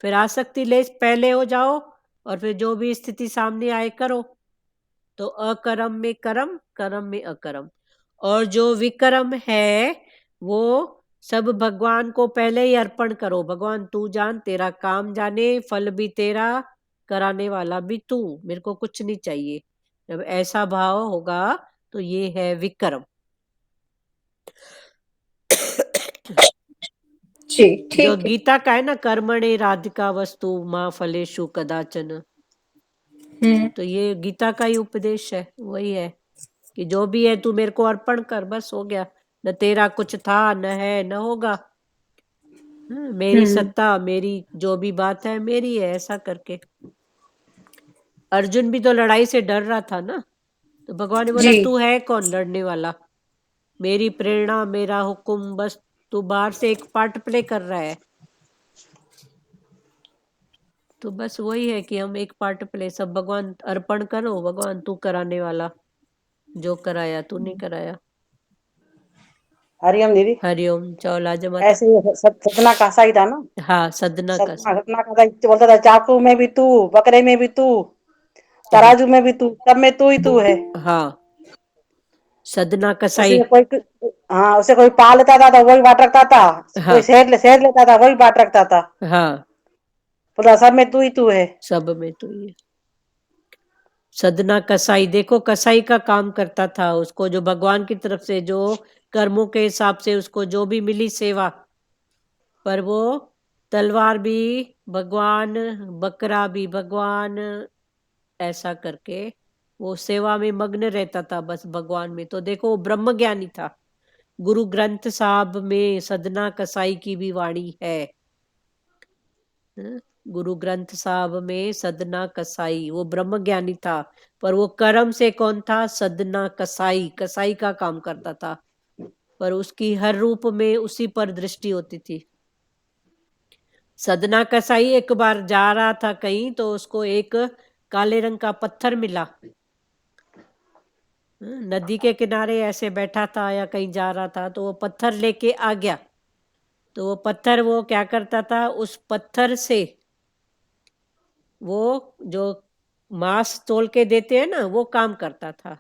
फिर आसक्ति लेस पहले हो जाओ और फिर जो भी स्थिति सामने आए करो। तो अकरम में करम, करम में अकरम। और जो विक्रम है वो सब भगवान को पहले ही अर्पण करो। भगवान तू जान, तेरा काम जाने, फल भी तेरा, कराने वाला भी तू, मेरे को कुछ नहीं चाहिए। जब ऐसा भाव होगा तो ये है विक्रम। जी जो ठीक है। गीता का है ना, कर्मणे राधिका वस्तु माँ फलेषु कदाचन, तो ये गीता का ही उपदेश है। वही है कि जो भी है तू मेरे को अर्पण कर, बस हो गया। न तेरा कुछ था, न है, न होगा। मेरी सत्ता, मेरी जो भी बात है मेरी है, ऐसा करके। अर्जुन भी तो लड़ाई से डर रहा था ना, तो भगवान ने बोला जी तू है कौन लड़ने वाला, मेरी प्रेरणा, मेरा हुक्म, बस तू बाहर से एक पार्ट प्ले कर रहा है। तो बस वही है कि हम एक पार्ट प्ले, सब भगवान अर्पण करो। भगवान तू कराने वाला, जो कराया तू नहीं कराया। हरिओम दीदी। हरिओम। चौला जमाता। ऐसे ही सतना कासा ही था ना, हाँ, सदना का। सतना कासा ही बोलता था, चाकू में भी तू, बकरे में भी तू, तराजू में भी तू, सब में तू ही तू है। हाँ, सदना कसाई। उसे कोई पा लेता था तो वही बांट रखता था, हाँ कोई शहर लेता था वही बांट रखता था, हाँ, बोला सब में तू ही तू है। सब में तो ये सदना कसाई, देखो कसाई का काम करता था। उसको जो भगवान की तरफ से जो कर्मों के हिसाब से उसको जो भी मिली सेवा, पर वो तलवार भी भगवान, बकरा भी भगवान, ऐसा करके वो सेवा में मग्न रहता था, बस भगवान में। तो देखो वो ब्रह्म ज्ञानी था। गुरु ग्रंथ साहब में सदना कसाई की भी वाणी है। गुरु ग्रंथ साहब में सदना कसाई, वो ब्रह्म ज्ञानी था, पर वो कर्म से कौन था? सदना कसाई, कसाई का काम करता था, पर उसकी हर रूप में उसी पर दृष्टि होती थी। सदना कसाई एक बार जा रहा था कहीं, तो उसको एक काले रंग का पत्थर मिला। नदी के किनारे ऐसे बैठा था या कहीं जा रहा था, तो वो पत्थर लेके आ गया। तो वो पत्थर वो क्या करता था, उस पत्थर से वो जो मांस तोल के देते हैं ना, वो काम करता था।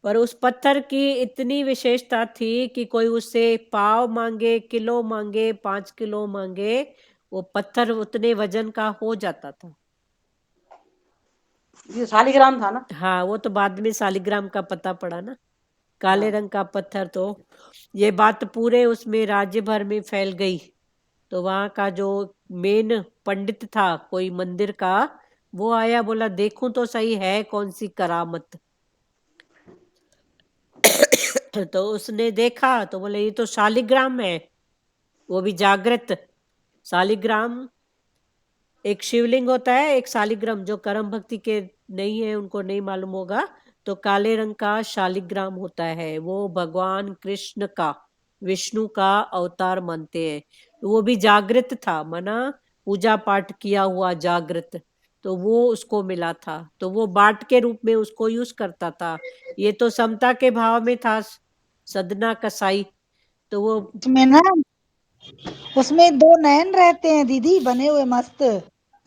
पर उस पत्थर की इतनी विशेषता थी कि कोई उससे पाव मांगे, किलो मांगे, 5 किलो मांगे, वो पत्थर उतने वजन का हो जाता था। ये शालिग्राम था ना। हाँ, वो तो बाद में शालिग्राम का पता पड़ा ना, काले रंग का पत्थर। तो ये बात पूरे उसमें राज्य भर में फैल गई। तो वहां का जो मेन पंडित था कोई मंदिर का, वो आया, बोला देखूं तो सही है कौन सी करामत। तो उसने देखा तो बोले ये तो शालिग्राम है, वो भी जागृत। शालिग्राम एक शिवलिंग होता है, एक शालिग्राम। जो कर्म भक्ति के नहीं है उनको नहीं मालूम होगा, तो काले रंग का शालिग्राम होता है, वो भगवान कृष्ण का, विष्णु का अवतार मानते हैं। तो वो भी जागृत था, माना पूजा पाठ किया हुआ जागृत। तो वो उसको मिला था, तो वो बाट के रूप में उसको यूज करता था। ये तो समता के भाव में था, सदना कसाई। तो वो उसमें ना, उसमें 2 नयन रहते हैं दीदी, बने हुए मस्त।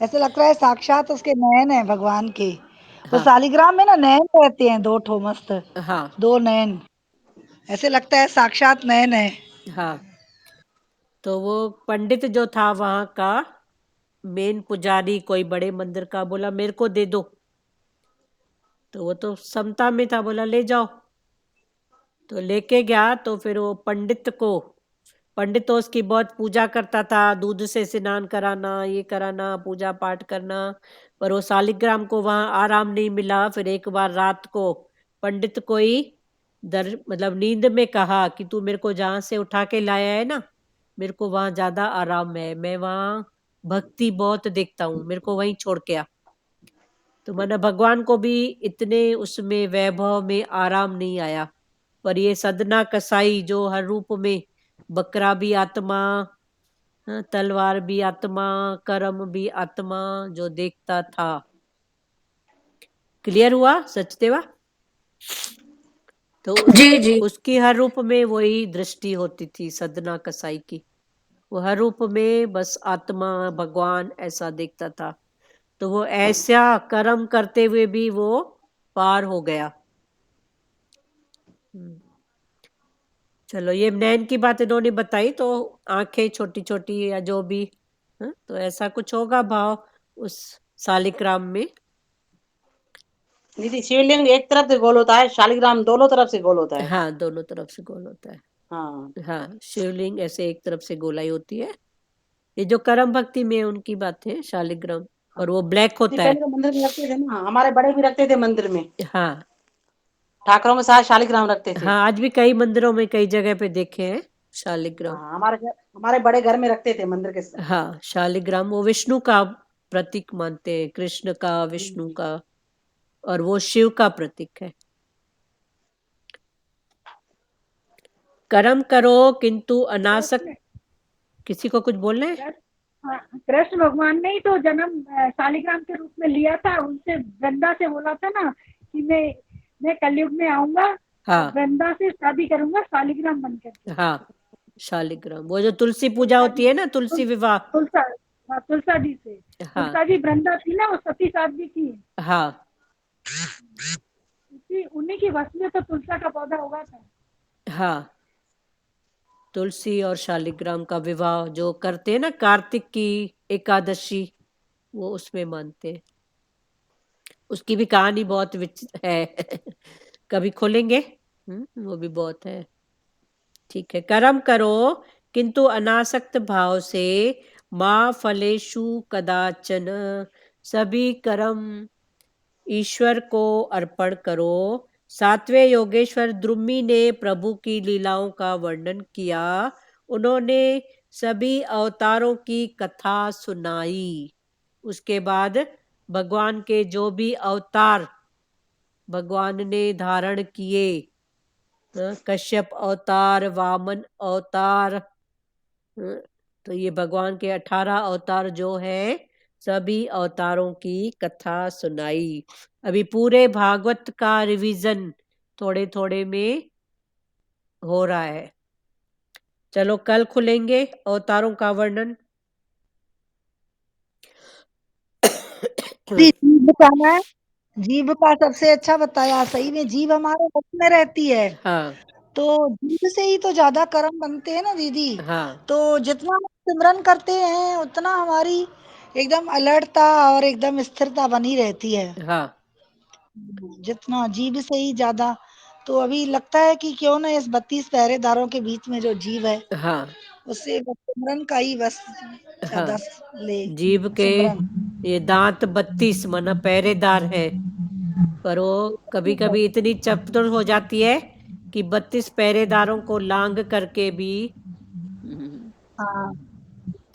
ऐसे लगता है साक्षात उसके नयन है भगवान के। वो हाँ शालिग्राम में ना नयन रहते हैं 2 ठो मस्त, हाँ 2 नयन। ऐसे लगता है साक्षात नयन है। हाँ। तो वो पंडित जो था वहां का मेन पुजारी, कोई बड़े मंदिर का, बोला मेरे को दे दो। तो वो तो समता में था, बोला ले जाओ। तो लेके गया। तो फिर वो पंडित तो उसकी बहुत पूजा करता था, दूध से स्नान कराना, ये कराना, पूजा पाठ करना। पर वो शालिग्राम को वहां आराम नहीं मिला। फिर एक बार रात को पंडित कोई मतलब नींद में कहा कि तू मेरे को जहां से उठा के लाया है ना, मेरे को वहां ज्यादा आराम है, मैं वहां भक्ति बहुत देखता हूँ, मेरे को वहीं छोड़ के आ। तो माना भगवान को भी इतने उसमें वैभव में आराम नहीं आया। पर ये सदना कसाई जो हर रूप में, बकरा भी आत्मा, तलवार भी आत्मा, कर्म भी आत्मा, जो देखता था। क्लियर हुआ सचदेवा? तो जी जी उसकी हर रूप में वही दृष्टि होती थी सदना कसाई की। वो हर रूप में बस आत्मा भगवान ऐसा देखता था। तो वो ऐसा कर्म करते हुए भी वो पार हो गया। चलो, ये नैन की बात इन्होंने बताई, तो आंखें छोटी छोटी या जो भी, तो ऐसा कुछ होगा भाव उस शालिग्राम में। दीदी शिवलिंग एक तरफ से गोल होता है, शालिग्राम दोनों तरफ से गोल होता है। हाँ, दोनों तरफ से गोल होता है। हाँ हाँ, शिवलिंग ऐसे एक तरफ से गोलाई होती है। ये जो करम भक्ति में उनकी बात है शालिग्राम, और वो ब्लैक होता है। पहले तो मंदिर में रखते थे ना, हमारे बड़े भी रखते थे मंदिर में, हाँ ठाकरों में साथ शालिग्राम रखते थे। हाँ, आज भी कई मंदिरों में कई जगह पे देखे हैं शालिग्राम। हाँ हमारे बड़े घर में रखते थे मंदिर के साथ। हाँ, शालिग्राम वो विष्णु का प्रतीक मानते हैं, कृष्ण का, विष्णु का, और वो शिव का प्रतीक है। कर्म करो किंतु अनासक्त। किसी को कुछ बोलना है? हाँ, कृष्ण भगवान ने ही तो जन्म शालिग्राम के रूप में लिया था। उनसे वृंदा से बोला था ना कि मैं कलयुग में आऊंगा, हाँ वृंदा से शादी करूंगा शालिग्राम बनकर। हाँ, शालिग्राम वो जो तुलसी पूजा होती है ना, तुलसी विवाह। तुलसा, हाँ, तुलसा जी से। हाँ तुलसा जी वृंदा थी ना, वो सती साध्वी थी। हाँ उन्हीं की वश में तो तुलसा का पौधा होगा था। हाँ, तुलसी और शालिग्राम का विवाह जो करते हैं ना कार्तिक की एकादशी, वो उसमें मानते हैं। उसकी भी कहानी बहुत है। कभी खोलेंगे, वो भी बहुत है। ठीक है, कर्म करो किंतु अनासक्त भाव से, माँ फलेषु कदाचन। सभी कर्म ईश्वर को अर्पण करो। सातवें योगेश्वर द्रुमी ने प्रभु की लीलाओं का वर्णन किया। उन्होंने सभी अवतारों की कथा सुनाई। उसके बाद भगवान के जो भी अवतार भगवान ने धारण किए, कश्यप अवतार, वामन अवतार, तो ये भगवान के 18 अवतार जो है, सभी अवतारों की कथा सुनाई। अभी पूरे भागवत का रिवीजन थोड़े थोड़े में हो रहा है। चलो, कल खुलेंगे अवतारों का वर्णन। जीव का ना, जीव का सबसे अच्छा बताया। सही में जीव हमारे बस में रहती है, हाँ तो जीव से ही तो ज्यादा कर्म बनते हैं ना दीदी। हाँ तो जितना हम सिमरन करते हैं उतना हमारी एकदम अलर्टता और एकदम स्थिरता बनी रहती है। हाँ जितना जीव से ही ज्यादा। तो अभी लगता है कि क्यों ना इस 32 पहरेदारों के बीच में जो जीव है, हाँ उससे बस सिमरन का ही बस ज्यादा हाँ, ले जीव के सिमरन। ये दांत 32 माना पहरेदार है, पर वो कभी कभी इतनी चतुर हो जाती है कि 32 पहरेदारों को लांग करके भी। हाँ,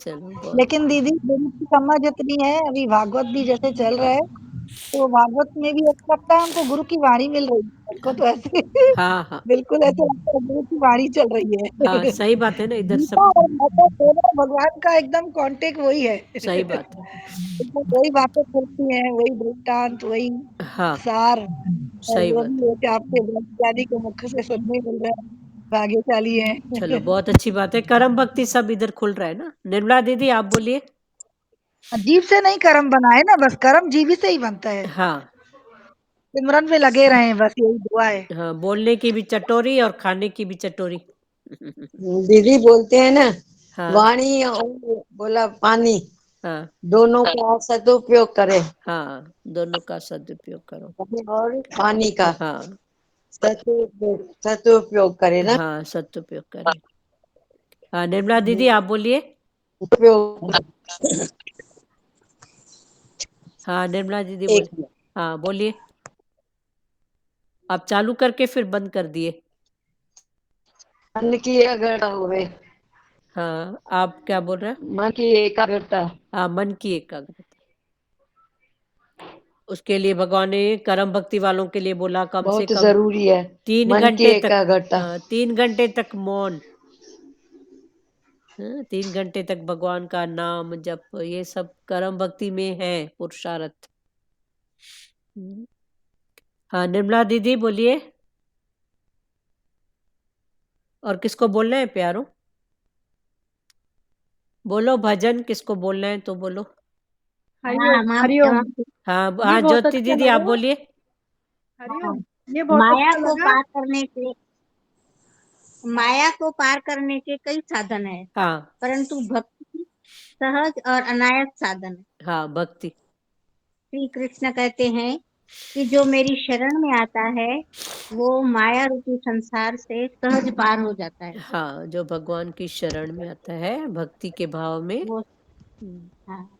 चलो, बहुत। लेकिन दीदी गुरु की समझ इतनी है, अभी भागवत भी जैसे चल रहा है, तो भागवत में भी ऐसा लगता है हमको गुरु की वाणी मिल रही है। हमको तो ऐसे हाँ हाँ बिल्कुल ऐसा लगता है गुरु की वाणी चल रही हाँ, है। सही बात है ना, इधर गीता सब और भागवत दोनों भगवान का एकदम कांटेक्ट वही है। सही बात है। एकदम वही बातें चलती हैं, वही दृष्टांत, वही हाँ, सार, और सही वो बात भी है कि आपके ब्रह्मचारी के मुख से सुनने मिल रहा है, भाग्यशाली है। चलो, है। बहुत अच्छी बात है, कर्म भक्ति सब इधर खुल रहा है ना। निर्मला दीदी, आप बोलिए। जीव से नहीं कर्म बनाए ना, बस कर्म जीव से ही बनता है। हाँ सिमरन में लगे रहे, बस यही दुआ है। हाँ, बोलने की भी चटोरी और खाने की भी चटोरी। दीदी बोलते हैं ना, हाँ वाणी और बोला पानी, हाँ दोनों का सदुपयोग करें। हाँ, दोनों का सदुपयोग करो। और पानी का हाँ सदुपयोग करें ना। हाँ, सदुपयोग करें। हाँ, निर्मला दीदी, आप बोलिए। उपयोग। हाँ, निर्मला दीदी एक बोलिए। हाँ, बोलिए। आप चालू करके फिर बंद कर दिए। मन की एकाग्रता हुए, हाँ, आप क्या बोल रहे हैं? मन की एकाग्रता। हाँ, मन की एकाग्रता। उसके लिए भगवान ने कर्म भक्ति वालों के लिए बोला कम से बहुत कम जरूरी है 3 मन की घंटे तक। एकाग्रता। 3 घंटे तक मौन। 3 घंटे तक भगवान का नाम जप, ये सब कर्म भक्ति में है पुरुषार्थ। हाँ, निर्मला दीदी बोलिए। और किसको बोलना है प्यारो? बोलो भजन किसको बोलना है तो बोलो। हरिओम हरिओम। हाँ ये हाँ, बहुत ज्योति अच्छा दीदी आप लगा। बोलिए। हरिओम, ये बहुत माया अच्छा को लगा। पार करने के माया को पार करने के कई साधन है, हाँ परंतु भक्ति सहज और अनायास साधन है। हाँ, भक्ति। श्री कृष्ण कहते हैं कि जो मेरी शरण में आता है वो माया रूपी संसार से सहज पार हो जाता है। हाँ, जो भगवान की शरण में आता है भक्ति के भाव में, वो हाँ,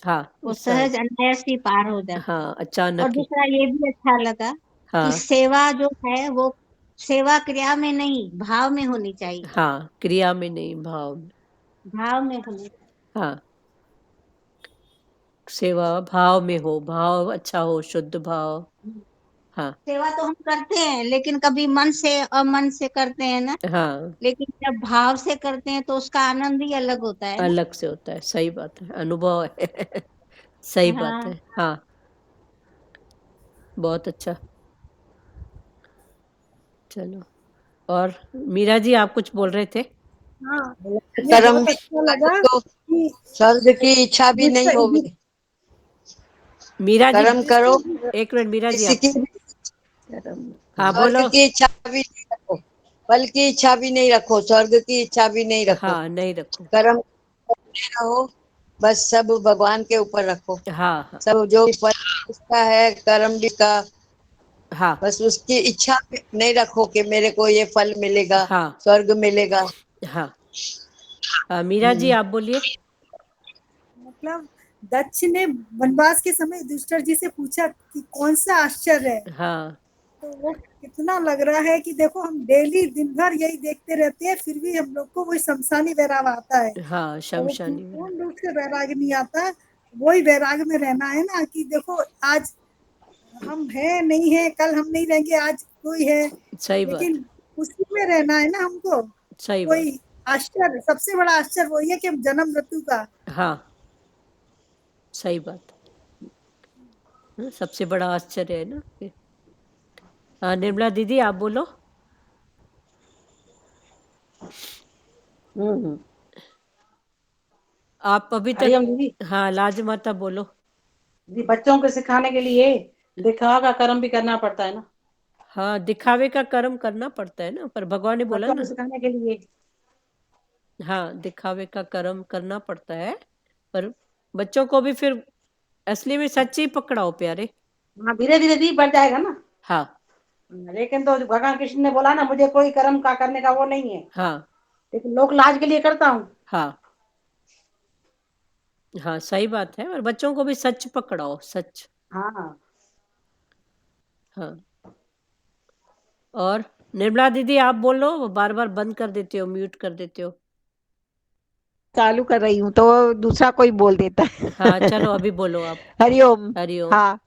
हाँ वो उसका, सहज अनायास ही पार हो जाता है। हाँ और अचानक ही। दूसरा ये भी अच्छा लगा कि हाँ सेवा जो है वो सेवा क्रिया में नहीं भाव में होनी चाहिए। हाँ, क्रिया में नहीं भाव में। भाव में होनी चाहिए। हाँ, सेवा भाव में हो, भाव अच्छा हो, शुद्ध भाव। हाँ सेवा तो हम करते हैं लेकिन कभी मन से अमन से करते हैं ना, हाँ, लेकिन जब भाव से करते हैं तो उसका आनंद ही अलग होता है ना। अलग से होता है, सही बात है, अनुभव है। सही बात हाँ, है। हाँ, बहुत अच्छा। चलो, और मीरा जी आप कुछ बोल रहे थे? हाँ, ये कर्म बहुत भी अच्छा लगा तो कि स्वर्ग की इच्छा भी नहीं होगी। मीरा जी कर्म करो, एक मिनट, मीरा जी किसी आप। की हाँ स्वर्ग बोलो। की इच्छा भी नहीं रखो, फल की इच्छा भी नहीं रखो, स्वर्ग की इच्छा भी नहीं रखो। हाँ, नहीं रखो। कर्म करते रहो, बस सब भगवान के ऊपर रखो। हाँ हाँ सब जो फल उसका है, कर्म भी का, हाँ बस उसकी इच्छा नहीं रखो कि मेरे को ये फल मिलेगा, हाँ स्वर्ग मिलेगा। हाँ। मीरा जी आप बोलिए। मतलब दक्ष ने वनवास के समय युधिष्ठिर जी से पूछा कि कौन सा आश्चर्य है, हाँ तो वो कितना लग रहा है कि देखो हम डेली दिन भर यही देखते रहते हैं, फिर भी हम लोग को वही शमशानी वैराग आता है। हाँ, और वो शमशानी में। पूर्ण रूप से वैराग नहीं आता, वही वैराग में रहना है ना कि देखो आज हम है नहीं है, कल हम नहीं रहेंगे, आज कोई है, सही बात, लेकिन उसी में रहना है ना हमको। सही बात। कोई आश्चर्य, सबसे बड़ा आश्चर्य वही है कि हम जन्म मृत्यु का। हाँ, सही बात। सबसे बड़ा आश्चर्य है ना। हाँ, निर्मला दीदी आप बोलो। आप अभी तक। हरिओम दीदी। हाँ, लाज माता बोलो। दीदी बच्चों को सिखाने के लिए दिखावा का कर्म भी करना पड़ता है ना, हाँ, दिखावे का कर्म करना पड़ता है ना, पर भगवान ने बोला बच्चों को ना। सिखाने के लिए। हाँ, दिखावे का कर्म करना पड़ता है, पर बच्चों को भी फिर असली में सच्ची पकड़ाओ प्यारे। हाँ, धीरे धीरे दी बढ़ जाएगा ना। हाँ लेकिन तो भगवान कृष्ण ने बोला ना, मुझे कोई कर्म का करने का वो नहीं है, हाँ लेकिन लोक लाज के लिए करता हूँ। हाँ हाँ, सही बात है, और बच्चों को भी सच पकड़ाओ, सच। हाँ, हाँ, और निर्मला दीदी आप बोलो, बार बार बंद कर देते हो, म्यूट कर देते हो। चालू कर रही हूँ तो दूसरा कोई बोल देता है। हाँ चलो, अभी बोलो आप। हरिओम। हरिओम। हाँ,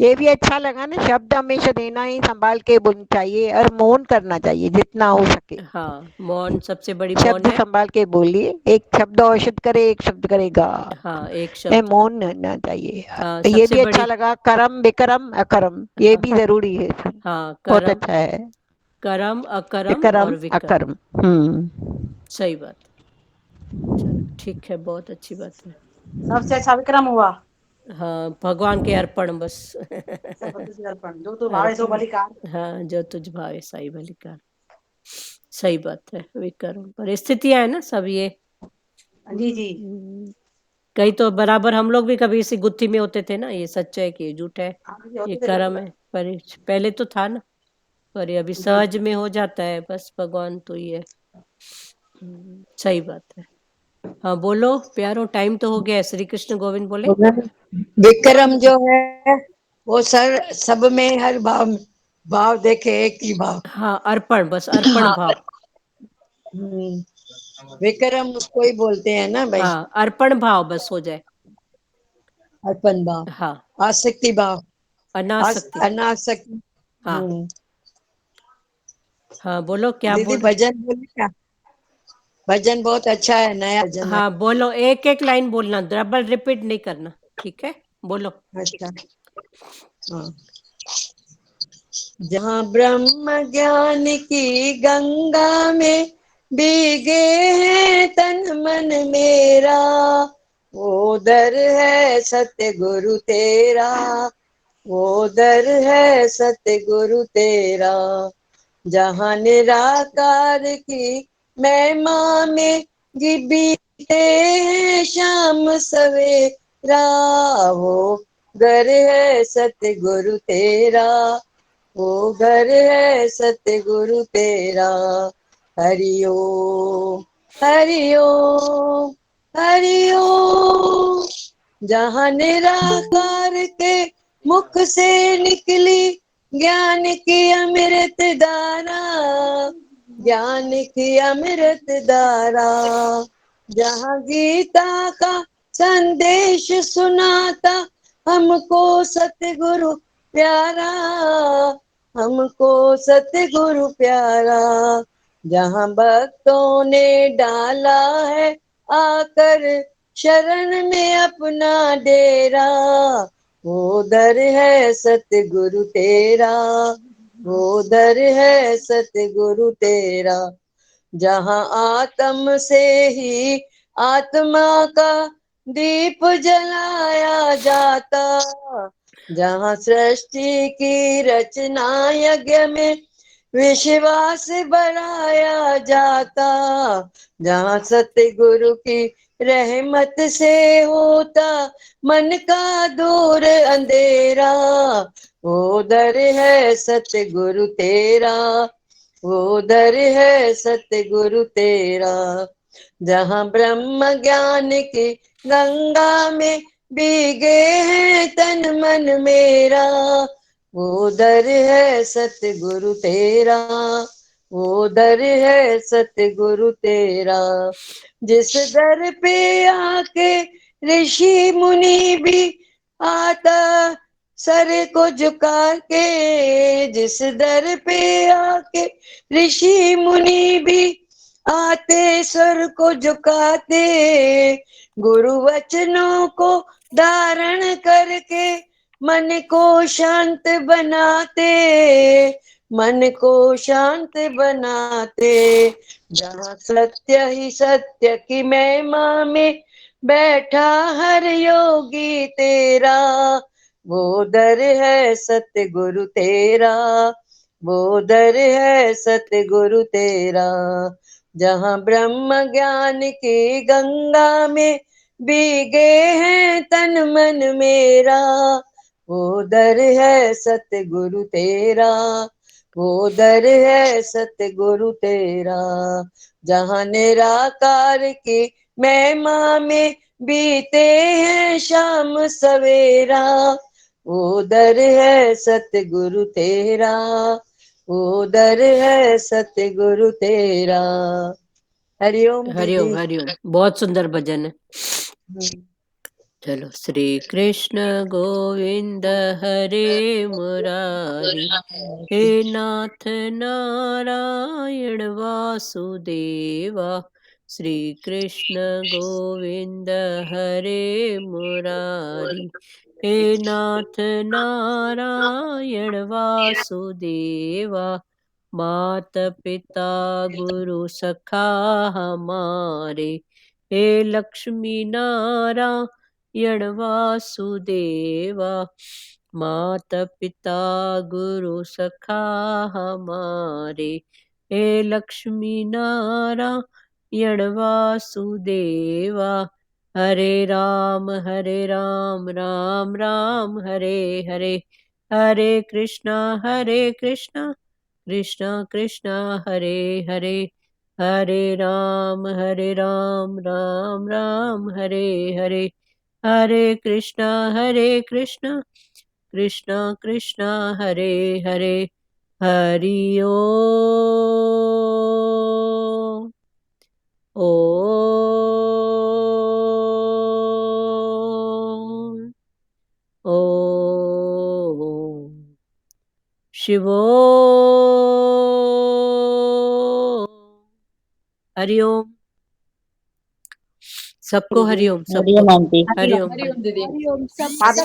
ये भी अच्छा लगा ना, शब्द हमेशा देना ही संभाल के बोलना चाहिए और मौन करना चाहिए जितना हो सके। हाँ, मौन सबसे बड़ी मौन शब्द है। संभाल के बोलिए, एक शब्द औषध करे, एक शब्द करेगा। हाँ, एक ये शब्द। मौन रहना चाहिए। हाँ, तो ये सबसे भी बड़ी। अच्छा लगा, कर्म विक्रम अकर्म, ये भी जरूरी है। हाँ, बहुत कर्म, अच्छा है। कर्म अकर्म विक्रम और विक्रम। अकर्म। सही बात। चलो ठीक है, बहुत अच्छी बात है। सबसे अच्छा विक्रम हुआ। हाँ, भगवान के अर्पण बस। सब तुझे अर्पण, जो तू भावे सो अर्पण। बलिकार। हाँ, जो तुझ भावे साई बलिकार। सही बात है, विक्रम पर स्थितियां है ना सब ये। जी जी। कई तो बराबर हम लोग भी कभी इसी गुत्थी में होते थे ना, ये सच है कि ये झूठ है, हाँ, दीदी, ये होते थे कर्म बिल्कुल। है, पर पहले तो था ना, पर ये अभी जी सहज जी। में हो जाता है, बस भगवान तो ही है। सही बात है। हाँ बोलो प्यारो, टाइम तो हो गया है, श्री कृष्ण गोविंद बोले। विक्रम जो है वो सब में हर भाव भाव देखे, एक ही भाव। हाँ, अर्पण, बस अर्पण हाँ, भाव। विक्रम उसको ही बोलते हैं ना भाई। हाँ, अर्पण भाव बस हो जाए। अर्पण भाव, हाँ, आसक्ति भाव, अनासक्ति। अनासक्ति। हाँ हाँ, बोलो क्या दीदी बोल। भजन बोले क्या? भजन बहुत अच्छा है, नया भजन है। हाँ बोलो, एक एक लाइन बोलना, डबल रिपीट नहीं करना, ठीक है, बोलो। अच्छा। हाँ। जहाँ ब्रह्म ज्ञान की गंगा में भीगे हैं तन मन मेरा, वो दर है सत्य गुरु तेरा, वो दर है सत्य गुरु तेरा। जहाँ निराकार की महिमा में बीते हैं शाम सवेरा, वो घर है सत्य गुरु तेरा, वो घर है सत्य गुरु तेरा। हरिओम हरिओम हरिओम। जहाँ निराकार के मुख से निकली ज्ञान की अमृत धारा, ज्ञान की अमृत धारा। जहाँ गीता का संदेश सुनाता हमको सतगुरु प्यारा, हमको सतगुरु प्यारा। जहाँ भक्तों ने डाला है आकर शरण में अपना डेरा, वो दर है सतगुरु तेरा, वो दर है सतगुरु तेरा। जहाँ आत्म से ही आत्मा का दीप जलाया जाता, जहाँ सृष्टि की रचना यज्ञ में विश्वास बढ़ाया जाता, जहाँ सतगुरु की रहमत से होता मन का दूर अंधेरा, वो दर है सतगुरु तेरा, वो दर है सतगुरु तेरा। जहाँ ब्रह्म ज्ञान की गंगा में भीगे हैं तन मन मेरा, वो दर है सतगुरु तेरा, वो दर है सतगुरु तेरा। जिस दर पे आके ऋषि मुनि भी आता सर को झुका के, जिस दर पे आके ऋषि मुनि भी आते सर को झुकाते, गुरु वचनों को धारण करके मन को शांत बनाते, मन को शांत बनाते। जहाँ सत्य ही सत्य की महिमा में बैठा हर योगी तेरा, वो दर है सत्य गुरु तेरा, वो दर है सत्य गुरु तेरा। जहाँ ब्रह्म ज्ञान की गंगा में भीगे हैं तन मन मेरा, वो दर है सत्य गुरु तेरा, वो दर है सत्य गुरु तेरा। जहाँ निराकार की महिमा में बीते हैं शाम सवेरा, वो दर है सत्य गुरु तेरा, वो दर है सत्य गुरु तेरा। हरिओम दीदी। हरिओम हरिओम। बहुत सुंदर भजन है। चलो, श्री कृष्ण गोविंद हरे मुरारी, हे नाथ नारायण वासुदेवा। श्री कृष्ण गोविंद हरे मुरारी, हे नाथ नारायण वासुदेवा। मात पिता गुरु सखा हमारे, हे लक्ष्मी नारायण वासुदेवा। मात पिता गुरु सखा हमारे, हे लक्ष्मी नारायण वासुदेवा। हरे राम राम राम हरे हरे, हरे कृष्णा कृष्णा कृष्णा हरे हरे। हरे राम राम राम हरे हरे, हरे कृष्णा कृष्णा कृष्णा हरे हरे। हरि ओम। ओम ओम शिवोम। हरिओम। सबको हरिओम, सबको हरिओम आंटी। हरिओम। दीदी। माता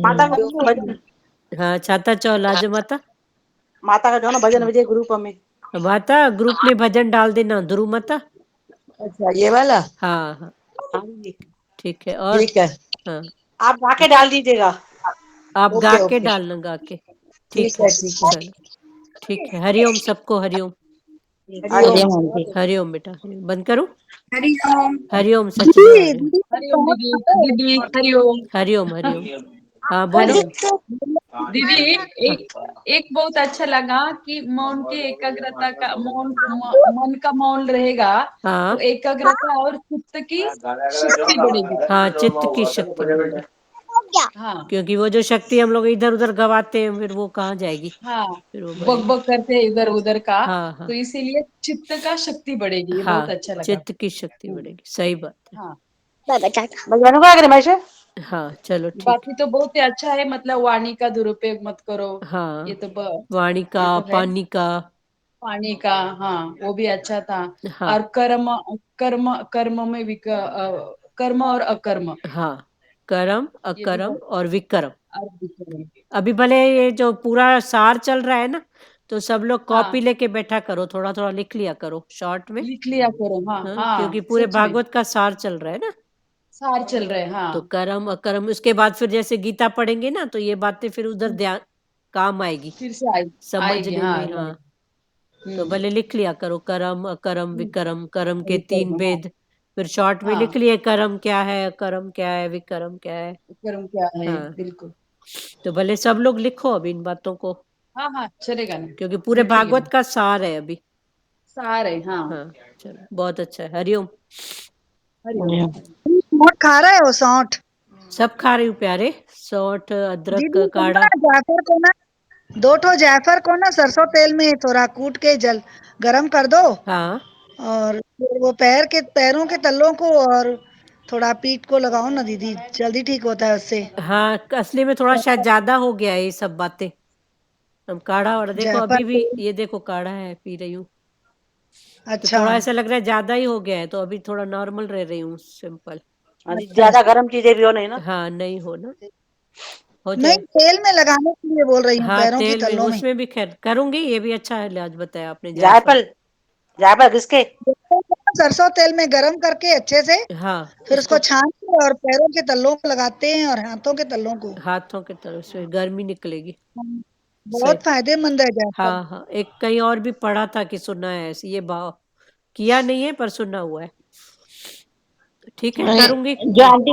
माता भजन। हाँ, छाता चौल आज माता। माता का जो ना भजन विजय ग्रुप में। माता ग्रुप में भजन डाल देना, ध्रुव माता। अच्छा ये वाला। हाँ हाँ हाँ जी, ठीक है। और ठीक है, हाँ आप गा के डाल दीजिएगा। आप गा ओके के ओके, डालना, गा के। ठीक ठीक है, है ठीक है। चलो ठीक है। हरिओम सबको, हरिओम। हरिओम। हरिओम बेटा, हरिओम। बंद करूं? हरिओम। हरिओम दीदी सच्चिदानंद। दीदी हरिओम दीदी। दीदी हरिओम। हरिओम हरिओम। हाँ बोलो। दीदी हाँ एक एक बहुत अच्छा लगा कि मौन की एकाग्रता का मौन मन का मौन रहेगा तो हाँ एकाग्रता और चित्त की शक्ति बढ़ेगी। हाँ, चित्त की शक्ति बढ़ेगी, हाँ क्योंकि वो जो शक्ति हम लोग इधर उधर गवाते हैं फिर वो कहाँ जाएगी, हाँ, फिर वो बक बढ़ेगी। बक करते हैं इधर उधर का, हाँ हाँ तो इसीलिए चित्त का शक्ति बढ़ेगी। ये बहुत हाँ, अच्छा लगा। चित्त की शक्ति बढ़ेगी, सही बात है। हाँ, भजन को आगे मैं हाँ चलो ठीक बाकी तो बहुत ही अच्छा है, मतलब वाणी का दुरुपयोग मत करो। है। हाँ, ये तो वाणी का, ये तो है। पानी का। पानी का, हाँ वो भी अच्छा था। हाँ और कर्म कर्म कर्म में कर्म और अकर्म, हाँ, कर्म ये भी अकर्म बहुत और विकर्म। और भी कर्म। अभी भले ये जो पूरा सार चल रहा है ना, तो सब लोग कॉपी हाँ, लेके बैठा करो, थोड़ा थोड़ा लिख लिया करो शॉर्ट में। लिख लिया करो। हाँ हाँ, क्योंकि हाँ, पूरे सच में भागवत का सार चल रहा है ना। सार चल रहे हैं। तो हाँ, कर्म अकर्म, उसके बाद फिर जैसे गीता पढ़ेंगे ना, तो ये बातें फिर उधर ध्यान काम आएगी फिर से आएगी। समझने हाँ में। हाँ, right। तो भले लिख लिया करो, कर्म अकर्म विकर्म, कर्म के कर्म, 3 हाँ भेद। फिर शॉर्ट में लिख हाँ, लिए कर्म क्या है, अकर्म क्या है, विकर्म क्या है। कर्म क्या है, हाँ, बिल्कुल। तो भले सब लोग लिखो अभी इन बातों को, हाँ हाँ, चलेगा ना, क्योंकि पूरे लिखेंगे भागवत ना, का सार है अभी। सार है। हाँ, हाँ चलो, बहुत अच्छा है। हरिओम। हरिओम। सौंठ खा रहे हो सौंठ? सब खा रही हूँ प्यारे, सौंठ अदरक दीदी काढ़ा। सुनना, जायफल को ना, 2 जायफल को ना सरसों तेल में थोड़ा कूट के जल गरम कर दो, हाँ और फिर वो पैरों के तलों को और थोड़ा पीठ को लगाओ ना दीदी, जल्दी ठीक होता है उससे। हाँ, असली में थोड़ा शायद ज्यादा हो गया है ये सब बातें। हम काढ़ा, और देखो जायफल अभी भी तेल। ये देखो काढ़ा है, पी रही हूँ। तो अच्छा थोड़ा ऐसा लग रहा है ज्यादा ही हो गया है, तो अभी थोड़ा नॉर्मल रह रही हूँ, सिंपल। हाँ जी, अच्छा ज्यादा गर्म चीजें भी हो नहीं ना। हाँ, नहीं हो ना, हो नहीं, जाए। तेल में लगाने के लिए बोल रही हूँ, हाँ, पैरों की तेल में, तलों में। उसमें भी खैर करूंगी। ये भी अच्छा है, आज बताया आपने, जायफल। जायफल, जायफल किसके? सरसों तेल में गरम करके अच्छे से, हाँ, फिर उसको उसको छान के और पैरों के तलों को लगाते हैं और हाथों के तलों को। हाथों की तरफ से गर्मी निकलेगी। सही। बहुत फायदेमंद है जायफल। हाँ हाँ, एक कहीं और भी पढ़ा था कि सुना है ऐसे, ये भाव किया नहीं है पर सुना हुआ है। ठीक है, करूंगी। जो आंटी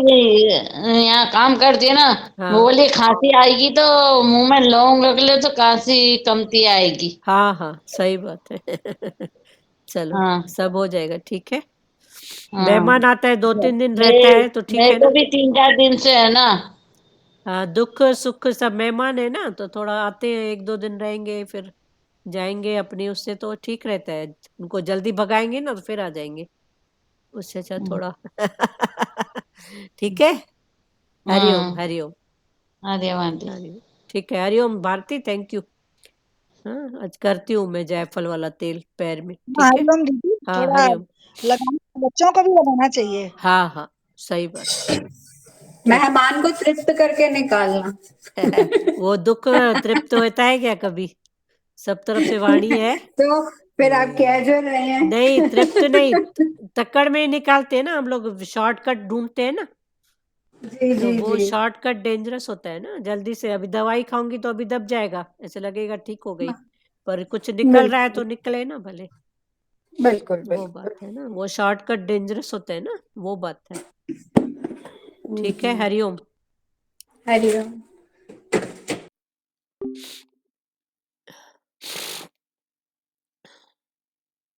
यहाँ काम करती है ना, वो हाँ बोली खांसी आएगी तो मुंह में लौंग रख ले तो खांसी कमती आएगी। हाँ हाँ, सही बात है। चलो, हाँ सब हो जाएगा, ठीक है। हाँ, मेहमान आता है, 2-3 दिन रहता मैं है तो ठीक मेरे है को ना। भी 3-4 दिन से है ना। हाँ, दुख सुख सब मेहमान है ना, तो थोड़ा आते हैं, 1-2 दिन रहेंगे फिर जाएंगे अपनी, उससे तो ठीक रहता है। उनको जल्दी भगाएंगे ना तो फिर आ जाएंगे, उससे अच्छा थोड़ा। ठीक है। हरिओम हाँ, हरिओम अरे आंटी। हरिओम। ठीक है, हरिओम भारती, थैंक यू। हाँ, आज करती हूँ मैं जायफल वाला तेल पैर में, हाँ, ठीक है। हरिओम दीदी, हाँ थोड़ा हरिओम। लगाना, बच्चों को भी लगाना चाहिए। हाँ हाँ, सही बात। चल। मेहमान को तृप्त करके निकालना। वो दुख तृप्त होता है क्या कभी? सब तरफ से वाणी है। तो फिर आप कह जो रहे हैं। नहीं, तृप्त नहीं, तक्कड़ में ही निकालते हैं ना हम लोग, शॉर्टकट ढूंढते हैं ना। जी तो जी वो जी। शॉर्टकट डेंजरस होता है ना, जल्दी से अभी दवाई खाऊंगी तो अभी दब जाएगा, ऐसे लगेगा ठीक हो गई, पर कुछ निकल रहा है तो बिल्कुल निकले ना भले। बिल्कुल वो बिल्कुल। बात है ना, वो शॉर्टकट डेंजरस होता है ना, वो बात है। ठीक है, जी। हरिओम। हरिओम।